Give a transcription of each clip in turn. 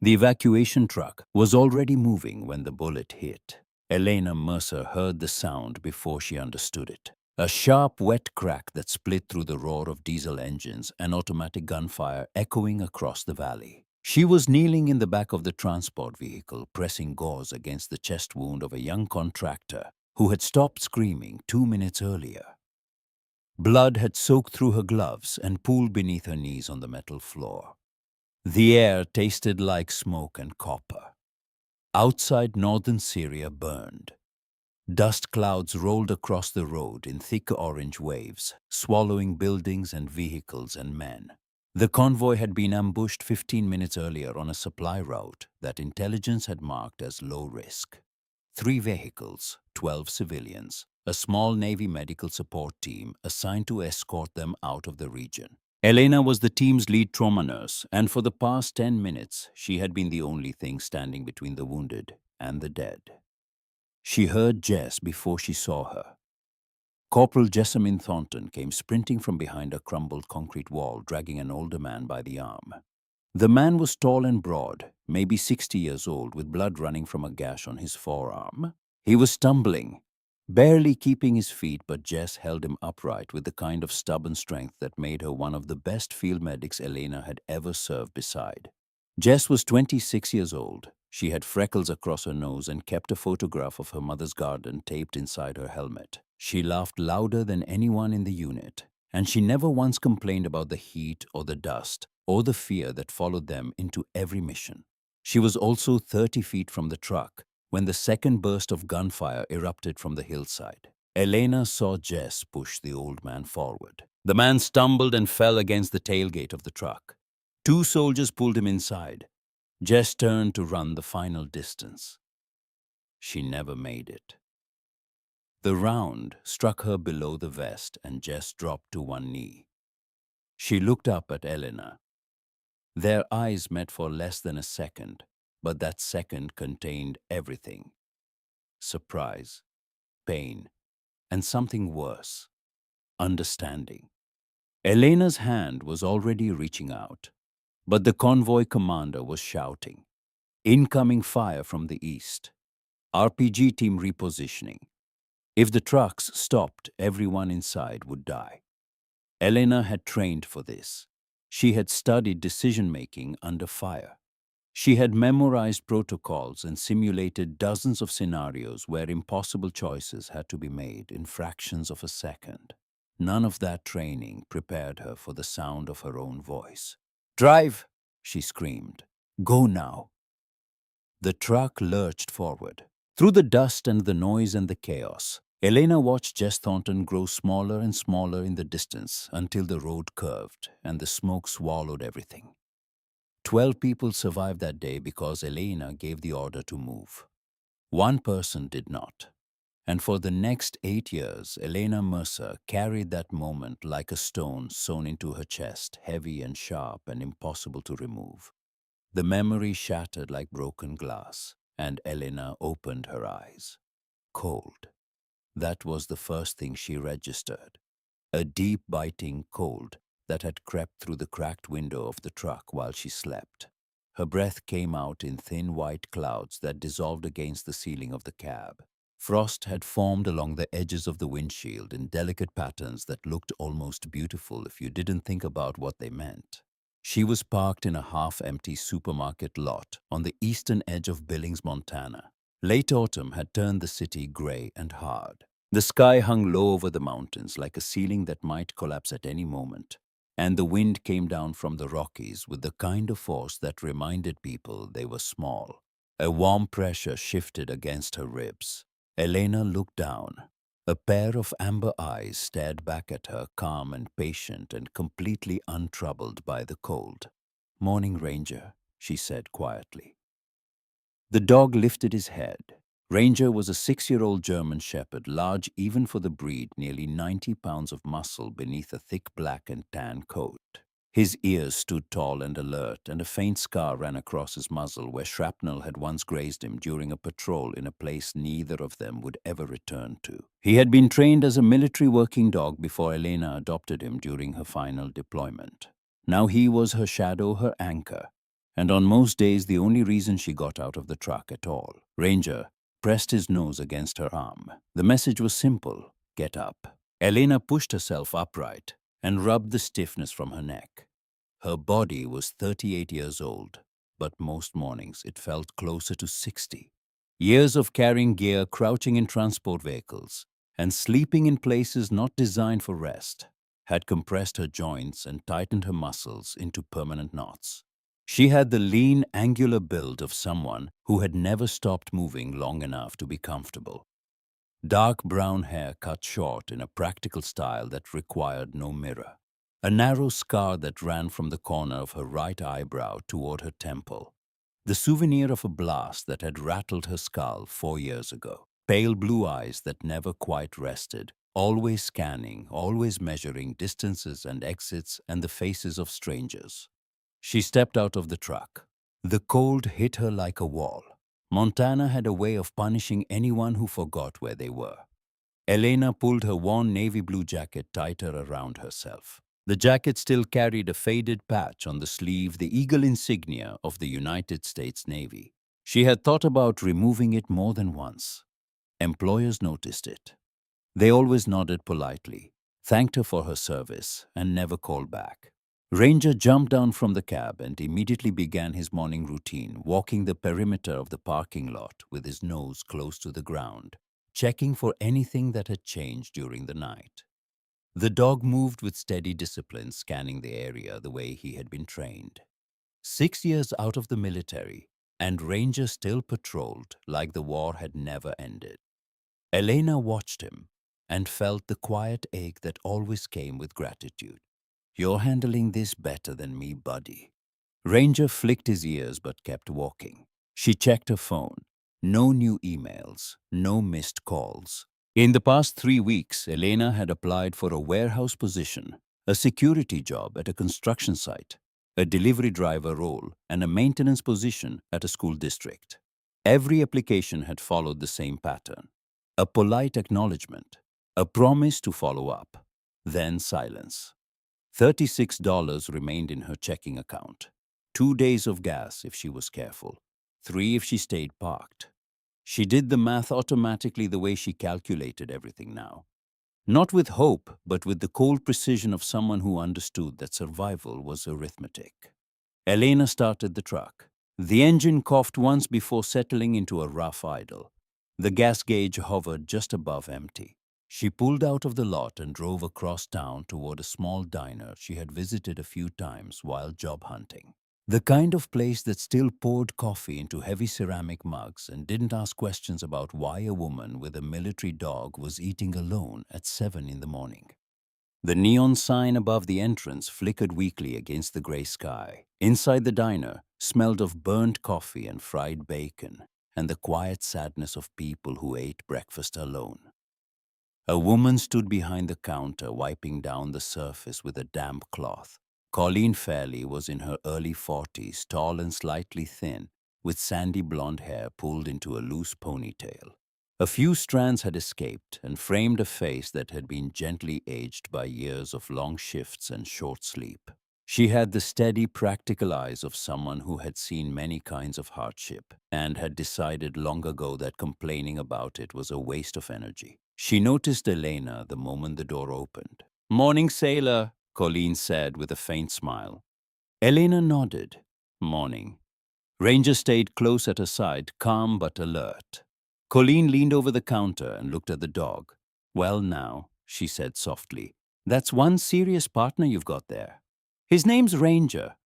The evacuation truck was already moving when the bullet hit. Elena Mercer heard the sound before she understood it. A sharp, wet crack that split through the roar of diesel engines and automatic gunfire echoing across the valley. She was kneeling in the back of the transport vehicle, pressing gauze against the chest wound of a young contractor who had stopped screaming 2 minutes earlier. Blood had soaked through her gloves and pooled beneath her knees on the metal floor. The air tasted like smoke and copper. Outside northern Syria burned. Dust clouds rolled across the road in thick orange waves, swallowing buildings and vehicles and men. The convoy had been ambushed 15 minutes earlier on a supply route that intelligence had marked as low risk. 3 vehicles, 12 civilians, a small Navy medical support team assigned to escort them out of the region. Elena was the team's lead trauma nurse, and for the past 10 minutes, she had been the only thing standing between the wounded and the dead. She heard Jess before she saw her. Corporal Jessamine Thornton came sprinting from behind a crumbled concrete wall, dragging an older man by the arm. The man was tall and broad, maybe 60 years old, with blood running from a gash on his forearm. He was stumbling, barely keeping his feet, but Jess held him upright with the kind of stubborn strength that made her one of the best field medics Elena had ever served beside. Jess was 26 years old. She had freckles across her nose and kept a photograph of her mother's garden taped inside her helmet. She laughed louder than anyone in the unit, and she never once complained about the heat or the dust or the fear that followed them into every mission. She was also 30 feet from the truck when the second burst of gunfire erupted from the hillside. Elena saw Jess push the old man forward. The man stumbled and fell against the tailgate of the truck. 2 soldiers pulled him inside. Jess turned to run the final distance. She never made it. The round struck her below the vest and Jess dropped to one knee. She looked up at Elena. Their eyes met for less than a second, but that second contained everything: surprise, pain, and something worse: understanding. Elena's hand was already reaching out, but the convoy commander was shouting, "Incoming fire from the east. RPG team repositioning. If the trucks stopped, everyone inside would die." Elena had trained for this. She had studied decision-making under fire. She had memorized protocols and simulated dozens of scenarios where impossible choices had to be made in fractions of a second. None of that training prepared her for the sound of her own voice. "Drive!" she screamed. "Go now!" The truck lurched forward. Through the dust and the noise and the chaos, Elena watched Jess Thornton grow smaller and smaller in the distance until the road curved and the smoke swallowed everything. 12 people survived that day because Elena gave the order to move. One person did not. And for the next 8 years, Elena Mercer carried that moment like a stone sewn into her chest, heavy and sharp and impossible to remove. The memory shattered like broken glass, and Elena opened her eyes. Cold. That was the first thing she registered. A deep, biting cold that had crept through the cracked window of the truck while she slept. Her breath came out in thin white clouds that dissolved against the ceiling of the cab. Frost had formed along the edges of the windshield in delicate patterns that looked almost beautiful if you didn't think about what they meant. She was parked in a half-empty supermarket lot on the eastern edge of Billings, Montana. Late autumn had turned the city gray and hard. The sky hung low over the mountains like a ceiling that might collapse at any moment, and the wind came down from the Rockies with the kind of force that reminded people they were small. A warm pressure shifted against her ribs. Elena looked down. A pair of amber eyes stared back at her, calm and patient and completely untroubled by the cold. "Morning, Ranger," she said quietly. The dog lifted his head. Ranger was a 6-year-old German shepherd, large even for the breed, nearly 90 pounds of muscle beneath a thick black and tan coat. His ears stood tall and alert, and a faint scar ran across his muzzle where shrapnel had once grazed him during a patrol in a place neither of them would ever return to. He had been trained as a military working dog before Elena adopted him during her final deployment. Now he was her shadow, her anchor, and on most days the only reason she got out of the truck at all. Ranger pressed his nose against her arm. The message was simple: get up. Elena pushed herself upright and rubbed the stiffness from her neck. Her body was 38 years old, but most mornings it felt closer to 60. Years of carrying gear, crouching in transport vehicles, and sleeping in places not designed for rest had compressed her joints and tightened her muscles into permanent knots. She had the lean, angular build of someone who had never stopped moving long enough to be comfortable. Dark brown hair cut short in a practical style that required no mirror. A narrow scar that ran from the corner of her right eyebrow toward her temple. The souvenir of a blast that had rattled her skull 4 years ago. Pale blue eyes that never quite rested, always scanning, always measuring distances and exits and the faces of strangers. She stepped out of the truck. The cold hit her like a wall. Montana had a way of punishing anyone who forgot where they were. Elena pulled her worn navy blue jacket tighter around herself. The jacket still carried a faded patch on the sleeve, the eagle insignia of the United States Navy. She had thought about removing it more than once. Employers noticed it. They always nodded politely, thanked her for her service, and never called back. Ranger jumped down from the cab and immediately began his morning routine, walking the perimeter of the parking lot with his nose close to the ground, checking for anything that had changed during the night. The dog moved with steady discipline, scanning the area the way he had been trained. 6 years out of the military, and Ranger still patrolled like the war had never ended. Elena watched him and felt the quiet ache that always came with gratitude. You're handling this better than me, buddy. Ranger flicked his ears but kept walking. She checked her phone. No new emails, no missed calls. In the past 3 weeks, Elena had applied for a warehouse position, a security job at a construction site, a delivery driver role, and a maintenance position at a school district. Every application had followed the same pattern. A polite acknowledgement, a promise to follow up, then silence. $36 remained in her checking account. 2 days of gas if she was careful. 3 if she stayed parked. She did the math automatically the way she calculated everything now. Not with hope, but with the cold precision of someone who understood that survival was arithmetic. Elena started the truck. The engine coughed once before settling into a rough idle. The gas gauge hovered just above empty. She pulled out of the lot and drove across town toward a small diner she had visited a few times while job hunting. The kind of place that still poured coffee into heavy ceramic mugs and didn't ask questions about why a woman with a military dog was eating alone at 7 in the morning. The neon sign above the entrance flickered weakly against the gray sky. Inside the diner smelled of burnt coffee and fried bacon and the quiet sadness of people who ate breakfast alone. A woman stood behind the counter, wiping down the surface with a damp cloth. Colleen Fairley was in her early 40s, tall and slightly thin, with sandy blonde hair pulled into a loose ponytail. A few strands had escaped and framed a face that had been gently aged by years of long shifts and short sleep. She had the steady, practical eyes of someone who had seen many kinds of hardship and had decided long ago that complaining about it was a waste of energy. She noticed Elena the moment the door opened. "Morning, sailor," Colleen said with a faint smile. Elena nodded. "Morning." Ranger stayed close at her side, calm but alert. Colleen leaned over the counter and looked at the dog. "Well now," she said softly, "that's one serious partner you've got there. His name's Ranger."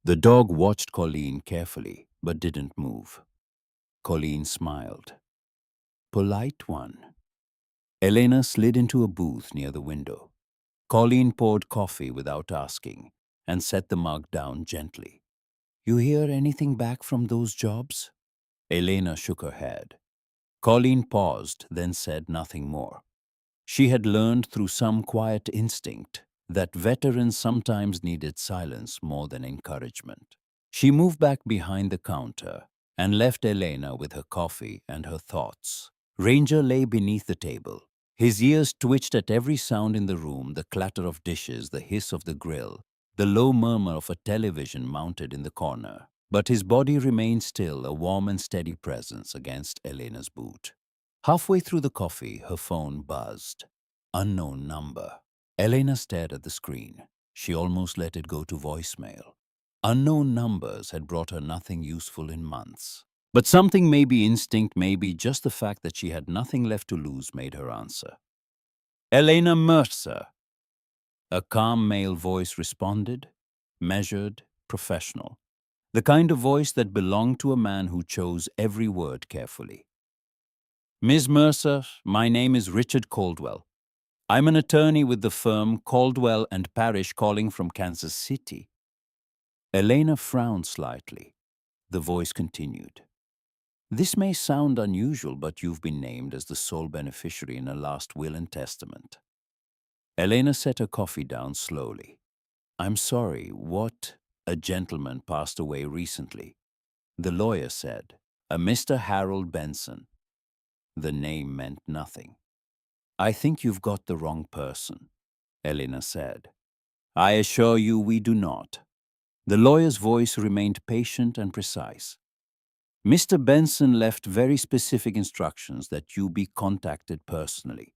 The dog watched Colleen carefully, but didn't move. Colleen smiled. "Polite one." Elena slid into a booth near the window. Colleen poured coffee without asking and set the mug down gently. "You hear anything back from those jobs?" Elena shook her head. Colleen paused, then said nothing more. She had learned through some quiet instinct that veterans sometimes needed silence more than encouragement. She moved back behind the counter and left Elena with her coffee and her thoughts. Ranger lay beneath the table. His ears twitched at every sound in the room, the clatter of dishes, the hiss of the grill. the low murmur of a television mounted in the corner, but his body remained still, a warm and steady presence against Elena's boot. Halfway through the coffee, her phone buzzed. Unknown number. Elena stared at the screen. She almost let it go to voicemail. Unknown numbers had brought her nothing useful in months. But something, maybe instinct, maybe just the fact that she had nothing left to lose, made her answer. Elena Mercer. A calm male voice responded, measured, professional. The kind of voice that belonged to a man who chose every word carefully. Ms. Mercer, my name is Richard Caldwell. I'm an attorney with the firm Caldwell and Parrish, calling from Kansas City. Elena frowned slightly. The voice continued. This may sound unusual, but you've been named as the sole beneficiary in a last will and testament. Elena set her coffee down slowly. I'm sorry, what? A gentleman passed away recently. The lawyer said, a Mr. Harold Benson. The name meant nothing. I think you've got the wrong person, Elena said. I assure you we do not. The lawyer's voice remained patient and precise. Mr. Benson left very specific instructions that you be contacted personally.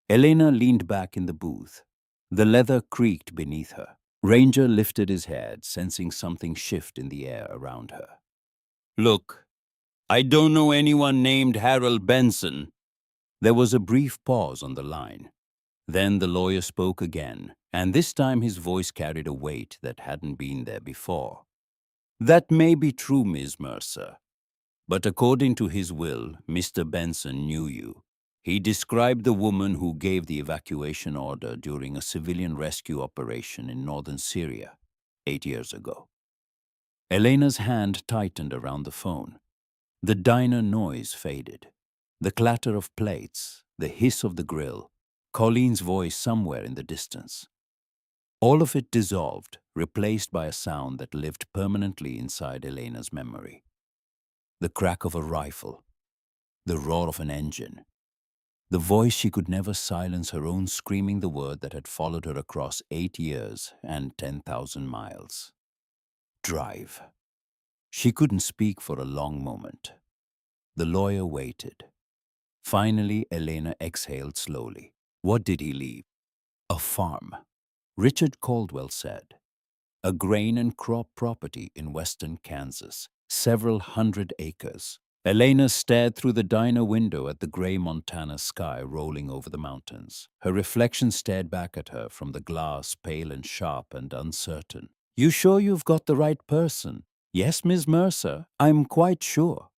Elena leaned back in the booth. The leather creaked beneath her. Ranger lifted his head, sensing something shift in the air around her. Look, I don't know anyone named Harold Benson. There was a brief pause on the line. Then the lawyer spoke again, and this time his voice carried a weight that hadn't been there before. That may be true, Ms. Mercer, but according to his will, Mr. Benson knew you. He described the woman who gave the evacuation order during a civilian rescue operation in northern Syria 8 years ago. Elena's hand tightened around the phone. The diner noise faded. The clatter of plates, the hiss of the grill, Colleen's voice somewhere in the distance. All of it dissolved, replaced by a sound that lived permanently inside Elena's memory. The crack of a rifle, the roar of an engine, the voice she could never silence, her own screaming the word that had followed her across 8 years and 10,000 miles. Drive. She couldn't speak for a long moment. The lawyer waited. Finally, Elena exhaled slowly. What did he leave? A farm. Richard Caldwell said. A grain and crop property in western Kansas, several hundred acres. Elena stared through the diner window at the gray Montana sky rolling over the mountains. Her reflection stared back at her from the glass, pale and sharp and uncertain. You sure you've got the right person? Yes, Miss Mercer, I'm quite sure.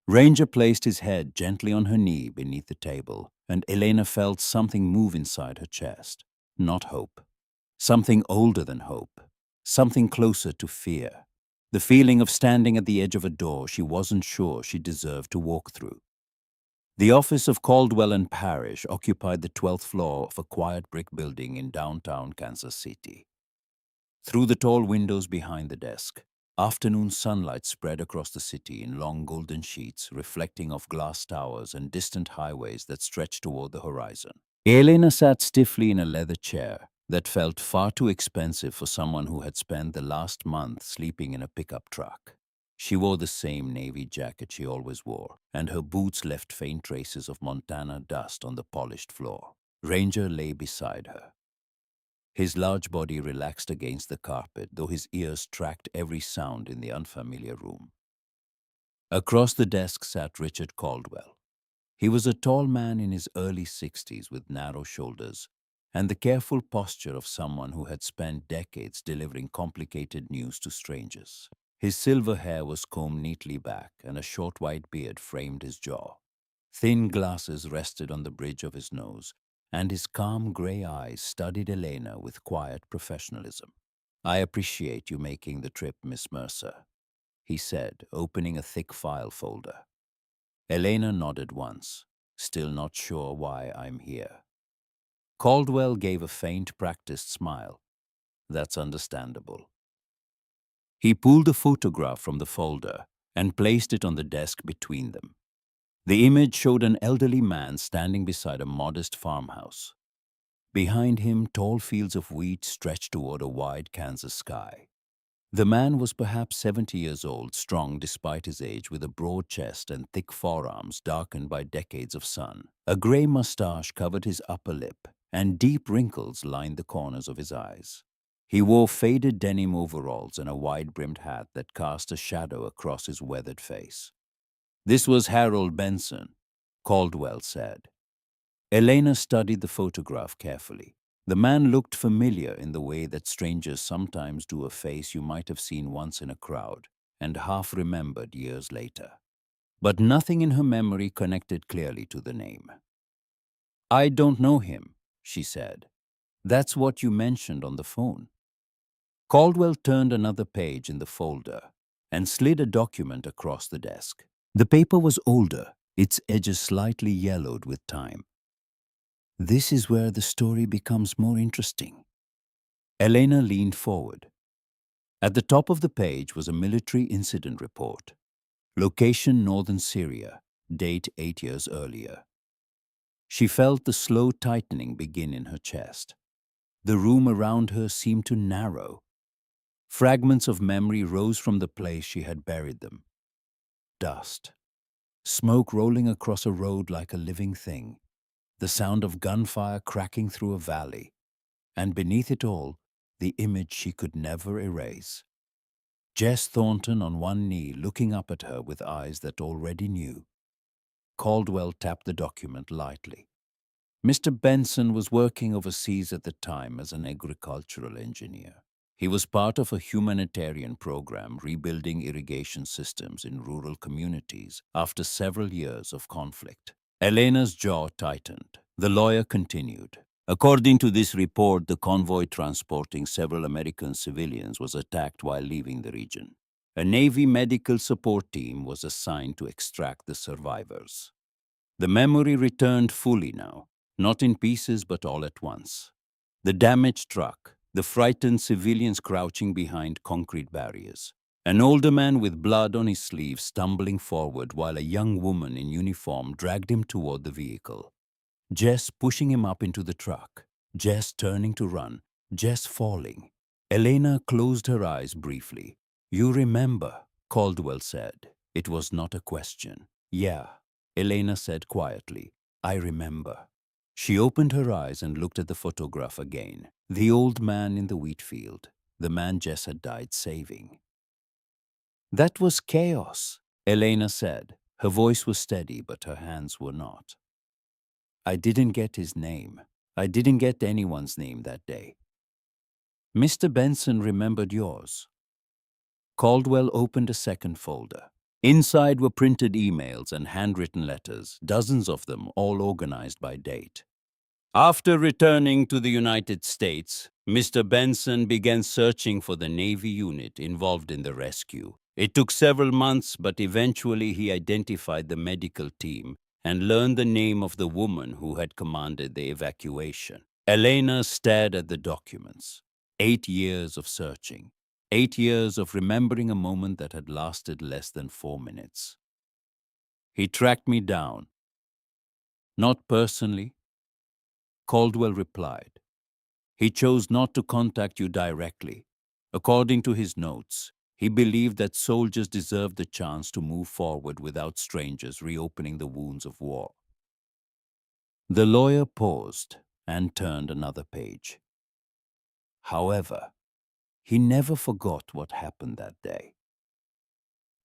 Ranger placed his head gently on her knee beneath the table, and Elena felt something move inside her chest. Not hope. Something older than hope. Something closer to fear. The feeling of standing at the edge of a door she wasn't sure she deserved to walk through. The office of Caldwell and Parrish occupied the 12th floor of a quiet brick building in downtown Kansas City. Through the tall windows behind the desk, afternoon sunlight spread across the city in long golden sheets, reflecting off glass towers and distant highways that stretched toward the horizon. Elena sat stiffly in a leather chair that felt far too expensive for someone who had spent the last month sleeping in a pickup truck. She wore the same navy jacket she always wore, and her boots left faint traces of Montana dust on the polished floor. Ranger lay beside her. His large body relaxed against the carpet, though his ears tracked every sound in the unfamiliar room. Across the desk sat Richard Caldwell. He was a tall man in his early 60s with narrow shoulders and the careful posture of someone who had spent decades delivering complicated news to strangers. His silver hair was combed neatly back, and a short white beard framed his jaw. Thin glasses rested on the bridge of his nose, and his calm gray eyes studied Elena with quiet professionalism. I appreciate you making the trip, Miss Mercer, he said, opening a thick file folder. Elena nodded once, still not sure why I'm here. Caldwell gave a faint, practiced smile. That's understandable. He pulled a photograph from the folder and placed it on the desk between them. The image showed an elderly man standing beside a modest farmhouse. Behind him, tall fields of wheat stretched toward a wide Kansas sky. The man was perhaps 70 years old, strong despite his age, with a broad chest and thick forearms darkened by decades of sun. A gray mustache covered his upper lip, and deep wrinkles lined the corners of his eyes. He wore faded denim overalls and a wide-brimmed hat that cast a shadow across his weathered face. "This was Harold Benson," Caldwell said. Elena studied the photograph carefully. The man looked familiar in the way that strangers sometimes do a face you might have seen once in a crowd and half remembered years later. But nothing in her memory connected clearly to the name. "I don't know him," she said. "That's what you mentioned on the phone." Caldwell turned another page in the folder and slid a document across the desk. The paper was older, its edges slightly yellowed with time. "This is where the story becomes more interesting." Elena leaned forward. At the top of the page was a military incident report. Location: northern Syria. Date: 8 years earlier. She felt the slow tightening begin in her chest. The room around her seemed to narrow. Fragments of memory rose from the place she had buried them. Dust. Smoke rolling across a road like a living thing. The sound of gunfire cracking through a valley. And beneath it all, the image she could never erase. Jess Thornton on one knee, looking up at her with eyes that already knew. Caldwell tapped the document lightly. Mr. Benson was working overseas at the time as an agricultural engineer. He was part of a humanitarian program rebuilding irrigation systems in rural communities after several years of conflict. Elena's jaw tightened. The lawyer continued. "According to this report, the convoy transporting several American civilians was attacked while leaving the region. A Navy medical support team was assigned to extract the survivors." The memory returned fully now, not in pieces but all at once. The damaged truck, the frightened civilians crouching behind concrete barriers, an older man with blood on his sleeve stumbling forward while a young woman in uniform dragged him toward the vehicle. Jess pushing him up into the truck, Jess turning to run, Jess falling. Elena closed her eyes briefly. "You remember," Caldwell said. It was not a question. "Yeah," Elena said quietly. "I remember." She opened her eyes and looked at the photograph again. The old man in the wheat field, the man Jess had died saving. "That was chaos," Elena said. Her voice was steady, but her hands were not. "I didn't get his name. I didn't get anyone's name that day." "Mr. Benson remembered yours." Caldwell opened a second folder. Inside were printed emails and handwritten letters, dozens of them, all organized by date. After returning to the United States, Mr. Benson began searching for the Navy unit involved in the rescue. It took several months, but eventually he identified the medical team and learned the name of the woman who had commanded the evacuation. Elena stared at the documents. 8 years of searching. 8 years of remembering a moment that had lasted less than 4 minutes. "He tracked me down." "Not personally," Caldwell replied. "He chose not to contact you directly. According to his notes, he believed that soldiers deserved the chance to move forward without strangers reopening the wounds of war." The lawyer paused and turned another page. "However, he never forgot what happened that day."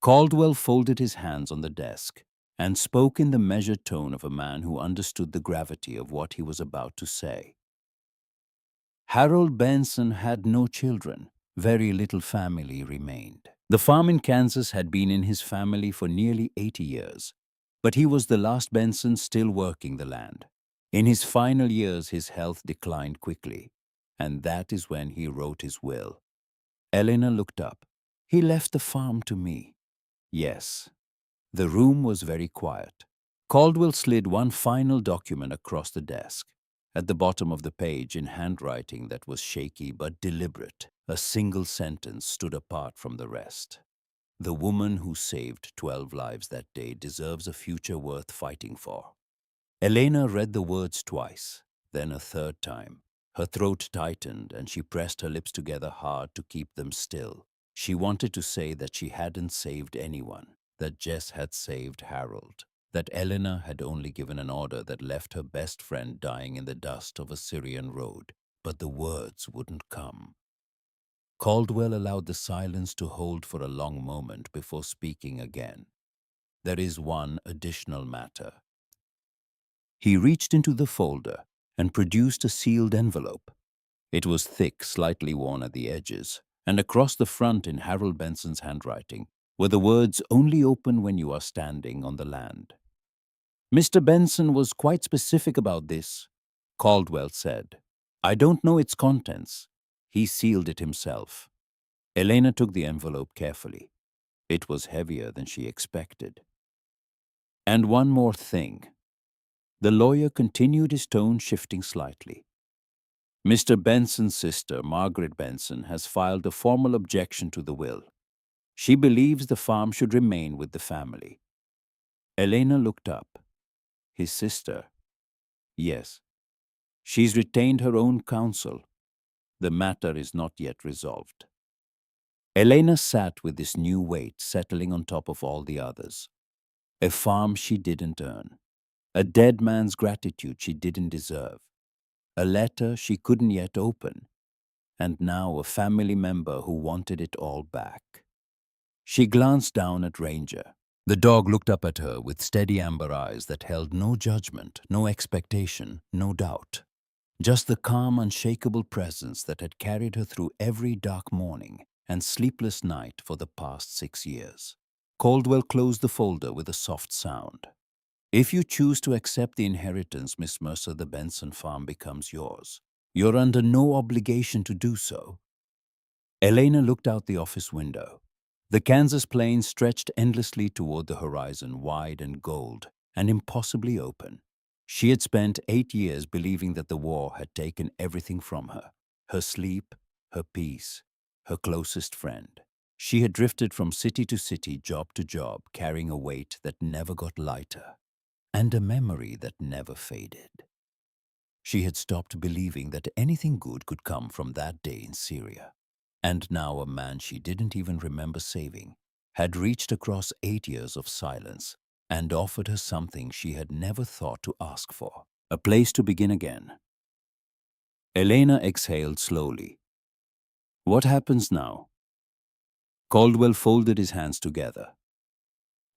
Caldwell folded his hands on the desk and spoke in the measured tone of a man who understood the gravity of what he was about to say. "Harold Benson had no children. Very little family remained. The farm in Kansas had been in his family for nearly 80 years, but he was the last Benson still working the land. In his final years, his health declined quickly, and that is when he wrote his will." Eleanor looked up. "He left the farm to me." "Yes." The room was very quiet. Caldwell slid one final document across the desk. At the bottom of the page, in handwriting that was shaky but deliberate, a single sentence stood apart from the rest. "The woman who saved 12 lives that day deserves a future worth fighting for." Elena read the words twice. then a third time. Her throat tightened and she pressed her lips together hard to keep them still. She wanted to say that she hadn't saved anyone, that Jess had saved Harold, that Eleanor had only given an order that left her best friend dying in the dust of a Syrian road. But the words wouldn't come. Caldwell allowed the silence to hold for a long moment before speaking again. There is one additional matter. He reached into the folder and produced a sealed envelope. It was thick, slightly worn at the edges, and across the front in Harold Benson's handwriting were the words, "Only open when you are standing on the land." "Mr. Benson was quite specific about this," Caldwell said. "I don't know its contents." He sealed it himself. Elena took the envelope carefully. It was heavier than she expected. "And one more thing." The lawyer continued, his tone shifting slightly. "Mr. Benson's sister, Margaret Benson, has filed a formal objection to the will. She believes the farm should remain with the family." Elena looked up. His sister? Yes. She's retained her own counsel. The matter is not yet resolved. Elena sat with this new weight settling on top of all the others. A farm she didn't earn. A dead man's gratitude she didn't deserve. A letter she couldn't yet open. And now a family member who wanted it all back. She glanced down at Ranger. The dog looked up at her with steady amber eyes that held no judgment, no expectation, no doubt. Just the calm, unshakable presence that had carried her through every dark morning and sleepless night for the past 6 years. Caldwell closed the folder with a soft sound. "If you choose to accept the inheritance, Miss Mercer, the Benson farm becomes yours. You're under no obligation to do so." Elena looked out the office window. The Kansas plains stretched endlessly toward the horizon, wide and gold, and impossibly open. She had spent 8 years believing that the war had taken everything from her: her sleep, her peace, her closest friend. She had drifted from city to city, job to job, carrying a weight that never got lighter, and a memory that never faded. She had stopped believing that anything good could come from that day in Syria. And now a man she didn't even remember saving had reached across 8 years of silence and offered her something she had never thought to ask for: a place to begin again. Elena exhaled slowly. "What happens now?" Caldwell folded his hands together.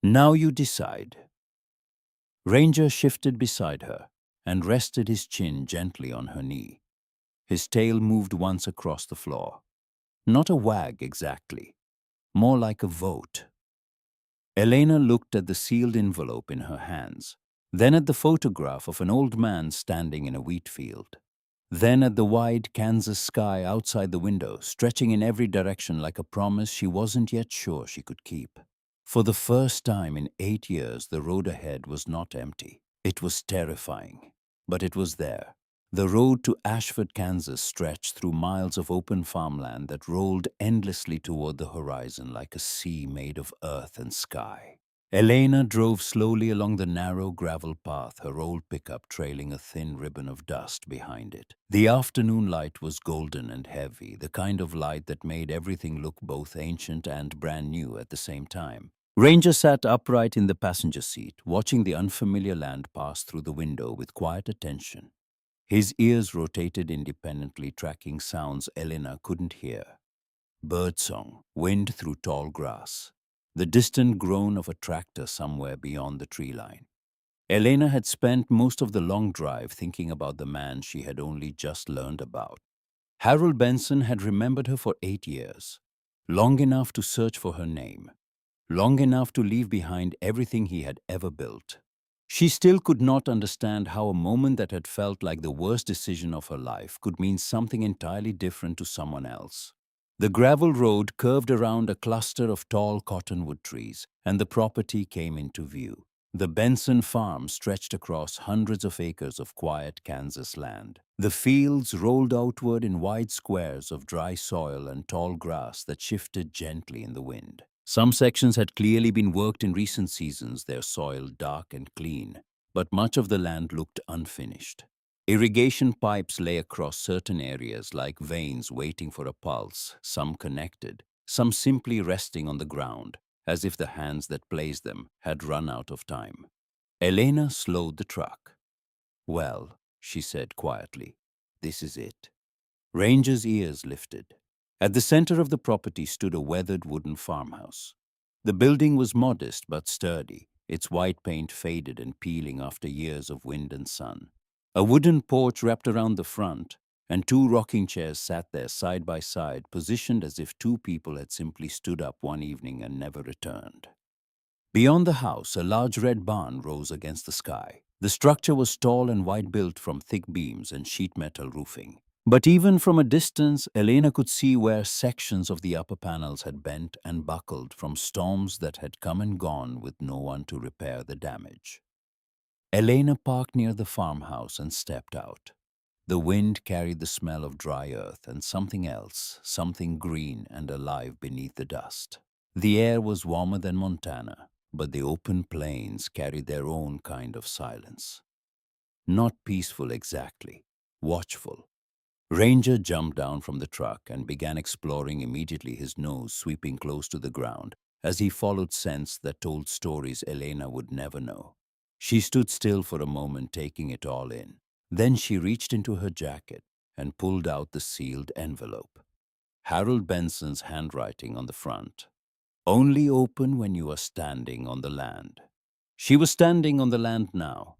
"Now you decide." Ranger shifted beside her and rested his chin gently on her knee. His tail moved once across the floor. Not a wag exactly, more like a vote. Elena looked at the sealed envelope in her hands, then at the photograph of an old man standing in a wheat field, then at the wide Kansas sky outside the window, stretching in every direction like a promise she wasn't yet sure she could keep. For the first time in 8 years, the road ahead was not empty. It was terrifying, but it was there. The road to Ashford, Kansas stretched through miles of open farmland that rolled endlessly toward the horizon like a sea made of earth and sky. Elena drove slowly along the narrow gravel path, her old pickup trailing a thin ribbon of dust behind it. The afternoon light was golden and heavy, the kind of light that made everything look both ancient and brand new at the same time. Ranger sat upright in the passenger seat, watching the unfamiliar land pass through the window with quiet attention. His ears rotated independently, tracking sounds Elena couldn't hear. Birdsong, wind through tall grass, the distant groan of a tractor somewhere beyond the tree line. Elena had spent most of the long drive thinking about the man she had only just learned about. Harold Benson had remembered her for 8 years, long enough to search for her name, long enough to leave behind everything he had ever built. She still could not understand how a moment that had felt like the worst decision of her life could mean something entirely different to someone else. The gravel road curved around a cluster of tall cottonwood trees, and the property came into view. The Benson farm stretched across hundreds of acres of quiet Kansas land. The fields rolled outward in wide squares of dry soil and tall grass that shifted gently in the wind. Some sections had clearly been worked in recent seasons, their soil dark and clean, but much of the land looked unfinished. Irrigation pipes lay across certain areas like veins waiting for a pulse, some connected, some simply resting on the ground, as if the hands that placed them had run out of time. Elena slowed the truck. "Well," she said quietly, "this is it." Ranger's ears lifted. At the center of the property stood a weathered wooden farmhouse. The building was modest but sturdy, its white paint faded and peeling after years of wind and sun. A wooden porch wrapped around the front, and two rocking chairs sat there side by side, positioned as if two people had simply stood up one evening and never returned. Beyond the house, a large red barn rose against the sky. The structure was tall and wide-built from thick beams and sheet metal roofing. But even from a distance, Elena could see where sections of the upper panels had bent and buckled from storms that had come and gone with no one to repair the damage. Elena parked near the farmhouse and stepped out. The wind carried the smell of dry earth and something else, something green and alive beneath the dust. The air was warmer than Montana, but the open plains carried their own kind of silence. Not peaceful exactly, watchful. Ranger jumped down from the truck and began exploring immediately, his nose sweeping close to the ground as he followed scents that told stories Elena would never know. She stood still for a moment, taking it all in. Then she reached into her jacket and pulled out the sealed envelope. Harold Benson's handwriting on the front. "Only open when you are standing on the land." She was standing on the land now.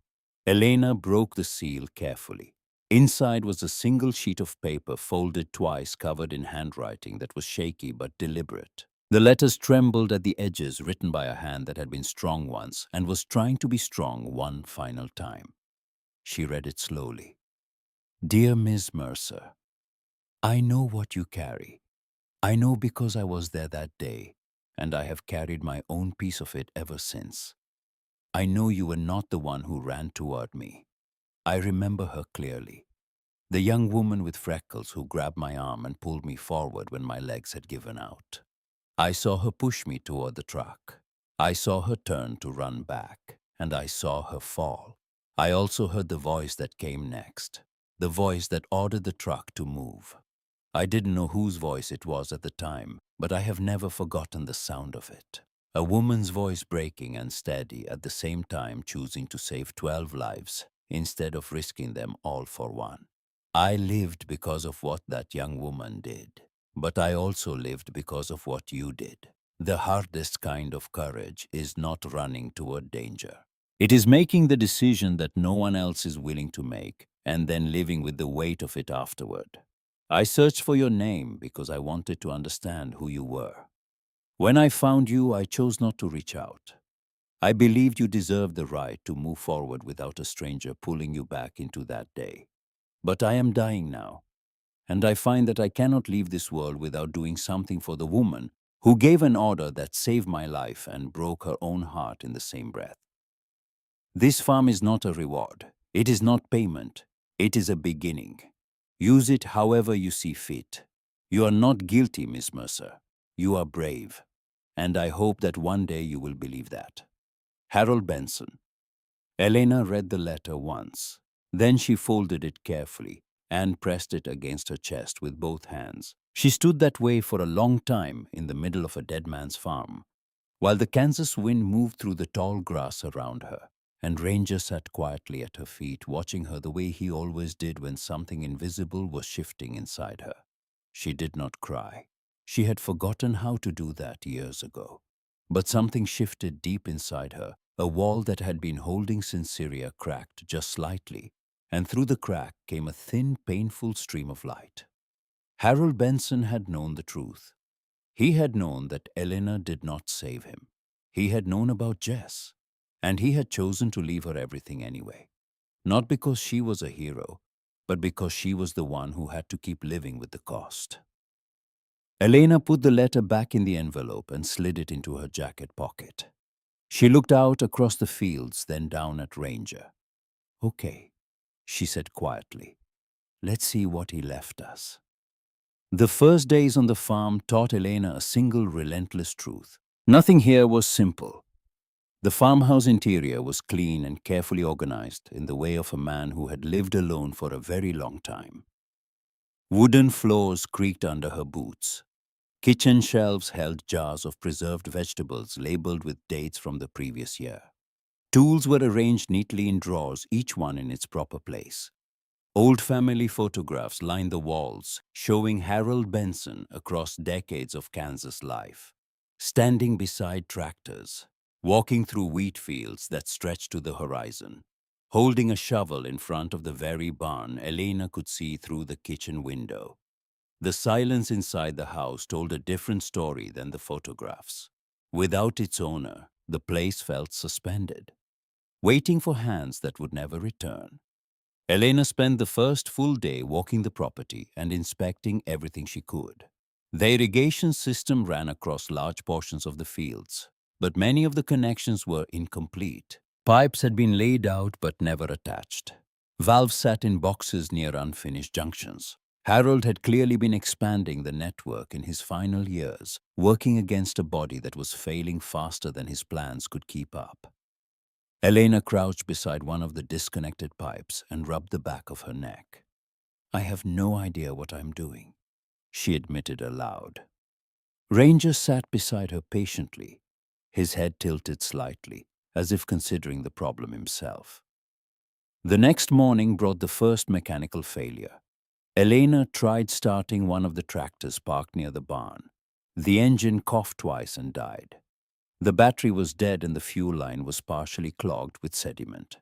Elena broke the seal carefully. Inside was a single sheet of paper folded twice, covered in handwriting that was shaky but deliberate. The letters trembled at the edges, written by a hand that had been strong once and was trying to be strong one final time. She read it slowly. "Dear Miss Mercer, I know what you carry. I know because I was there that day, and I have carried my own piece of it ever since. I know you were not the one who ran toward me. I remember her clearly. The young woman with freckles who grabbed my arm and pulled me forward when my legs had given out. I saw her push me toward the truck. I saw her turn to run back, and I saw her fall. I also heard the voice that came next, the voice that ordered the truck to move. I didn't know whose voice it was at the time, but I have never forgotten the sound of it. A woman's voice, breaking and steady at the same time, choosing to save 12 lives instead of risking them all for one. I lived because of what that young woman did, but I also lived because of what you did. The hardest kind of courage is not running toward danger. It is making the decision that no one else is willing to make and then living with the weight of it afterward. I searched for your name because I wanted to understand who you were. When I found you, I chose not to reach out. I believed you deserved the right to move forward without a stranger pulling you back into that day. But I am dying now, and I find that I cannot leave this world without doing something for the woman who gave an order that saved my life and broke her own heart in the same breath. This farm is not a reward. It is not payment. It is a beginning. Use it however you see fit. You are not guilty, Miss Mercer. You are brave. And I hope that one day you will believe that. Harold Benson. Elena read the letter once. Then she folded it carefully and pressed it against her chest with both hands. She stood that way for a long time in the middle of a dead man's farm, while the Kansas wind moved through the tall grass around her, and Ranger sat quietly at her feet, watching her the way he always did when something invisible was shifting inside her. She did not cry. She had forgotten how to do that years ago. But something shifted deep inside her. A wall that had been holding Syria cracked just slightly, and through the crack came a thin, painful stream of light. Harold Benson had known the truth. He had known that Elena did not save him. He had known about Jess, and he had chosen to leave her everything anyway. Not because she was a hero, but because she was the one who had to keep living with the cost. Elena put the letter back in the envelope and slid it into her jacket pocket. She looked out across the fields, then down at Ranger. "Okay," she said quietly. "Let's see what he left us." The first days on the farm taught Elena a single relentless truth. Nothing here was simple. The farmhouse interior was clean and carefully organized in the way of a man who had lived alone for a very long time. Wooden floors creaked under her boots. Kitchen shelves held jars of preserved vegetables labeled with dates from the previous year. Tools were arranged neatly in drawers, each one in its proper place. Old family photographs lined the walls, showing Harold Benson across decades of Kansas life. Standing beside tractors, walking through wheat fields that stretched to the horizon. Holding a shovel in front of the very barn Elena could see through the kitchen window. The silence inside the house told a different story than the photographs. Without its owner, the place felt suspended, waiting for hands that would never return. Elena spent the first full day walking the property and inspecting everything she could. The irrigation system ran across large portions of the fields, but many of the connections were incomplete. Pipes had been laid out but never attached. Valves sat in boxes near unfinished junctions. Harold had clearly been expanding the network in his final years, working against a body that was failing faster than his plans could keep up. Elena crouched beside one of the disconnected pipes and rubbed the back of her neck. "I have no idea what I'm doing," she admitted aloud. Ranger sat beside her patiently, his head tilted slightly, as if considering the problem himself. The next morning brought the first mechanical failure. Elena tried starting one of the tractors parked near the barn. The engine coughed twice and died. The battery was dead and the fuel line was partially clogged with sediment.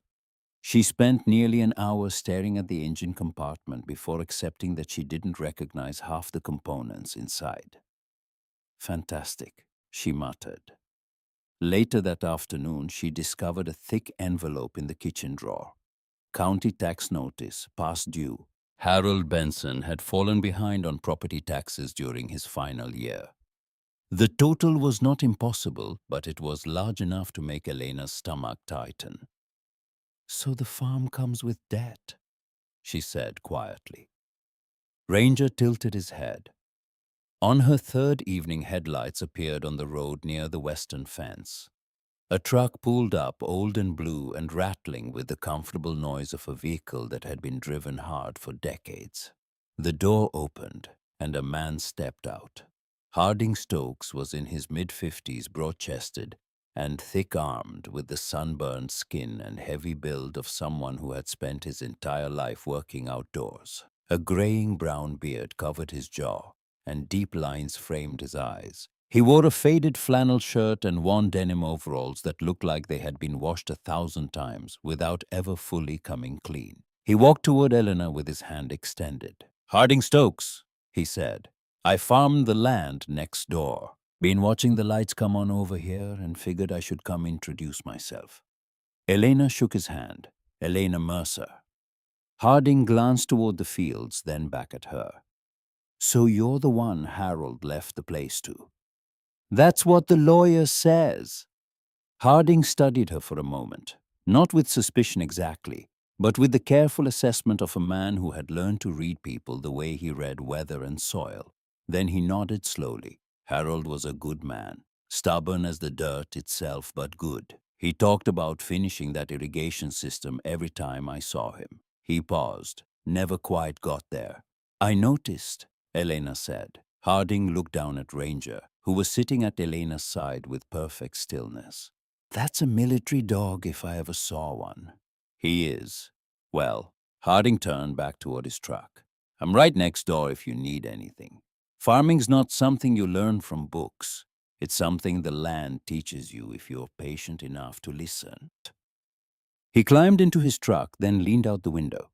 She spent nearly an hour staring at the engine compartment before accepting that she didn't recognize half the components inside. "Fantastic," she muttered. Later that afternoon, she discovered a thick envelope in the kitchen drawer. County tax notice, past due. Harold Benson had fallen behind on property taxes during his final year. The total was not impossible, but it was large enough to make Elena's stomach tighten. "So the farm comes with debt," she said quietly. Ranger tilted his head. On her third evening, headlights appeared on the road near the western fence. A truck pulled up, old and blue and rattling with the comfortable noise of a vehicle that had been driven hard for decades. The door opened, and a man stepped out. Harding Stokes was in his mid-50s, broad-chested and thick-armed, with the sunburned skin and heavy build of someone who had spent his entire life working outdoors. A graying brown beard covered his jaw, and deep lines framed his eyes. He wore a faded flannel shirt and worn denim overalls that looked like they had been washed 1,000 times without ever fully coming clean. He walked toward Eleanor with his hand extended. "Harding Stokes," he said. "I farmed the land next door. Been watching the lights come on over here and figured I should come introduce myself." Elena shook his hand. "Elena Mercer." Harding glanced toward the fields, then back at her. "So you're the one Harold left the place to?" "That's what the lawyer says." Harding studied her for a moment, not with suspicion exactly, but with the careful assessment of a man who had learned to read people the way he read weather and soil. Then he nodded slowly. Harold was a good man, stubborn as the dirt itself, but good. He talked about finishing that irrigation system every time I saw him. He paused, never quite got there. "I noticed," Elena said. Harding looked down at Ranger, who was sitting at Elena's side with perfect stillness. "That's a military dog if I ever saw one." "He is." "Well," Harding turned back toward his truck. "I'm right next door if you need anything. Farming's not something you learn from books. It's something the land teaches you if you're patient enough to listen." He climbed into his truck, then leaned out the window.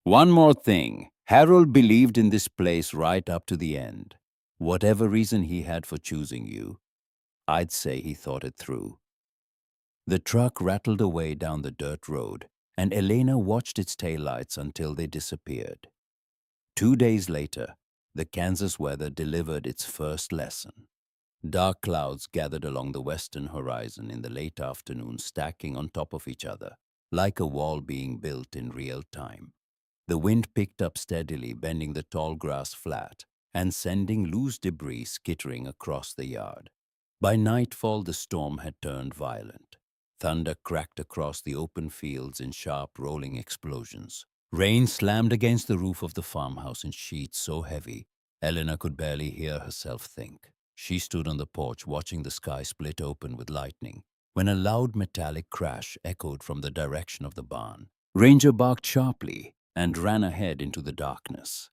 "One more thing. Harold believed in this place right up to the end. Whatever reason he had for choosing you, I'd say he thought it through." The truck rattled away down the dirt road, and Elena watched its taillights until they disappeared. 2 days later, the Kansas weather delivered its first lesson. Dark clouds gathered along the western horizon in the late afternoon, stacking on top of each other, like a wall being built in real time. The wind picked up steadily, bending the tall grass flat and sending loose debris skittering across the yard. By nightfall, the storm had turned violent. Thunder cracked across the open fields in sharp, rolling explosions. Rain slammed against the roof of the farmhouse in sheets so heavy, Eleanor could barely hear herself think. She stood on the porch watching the sky split open with lightning when a loud metallic crash echoed from the direction of the barn. Ranger barked sharply and ran ahead into the darkness.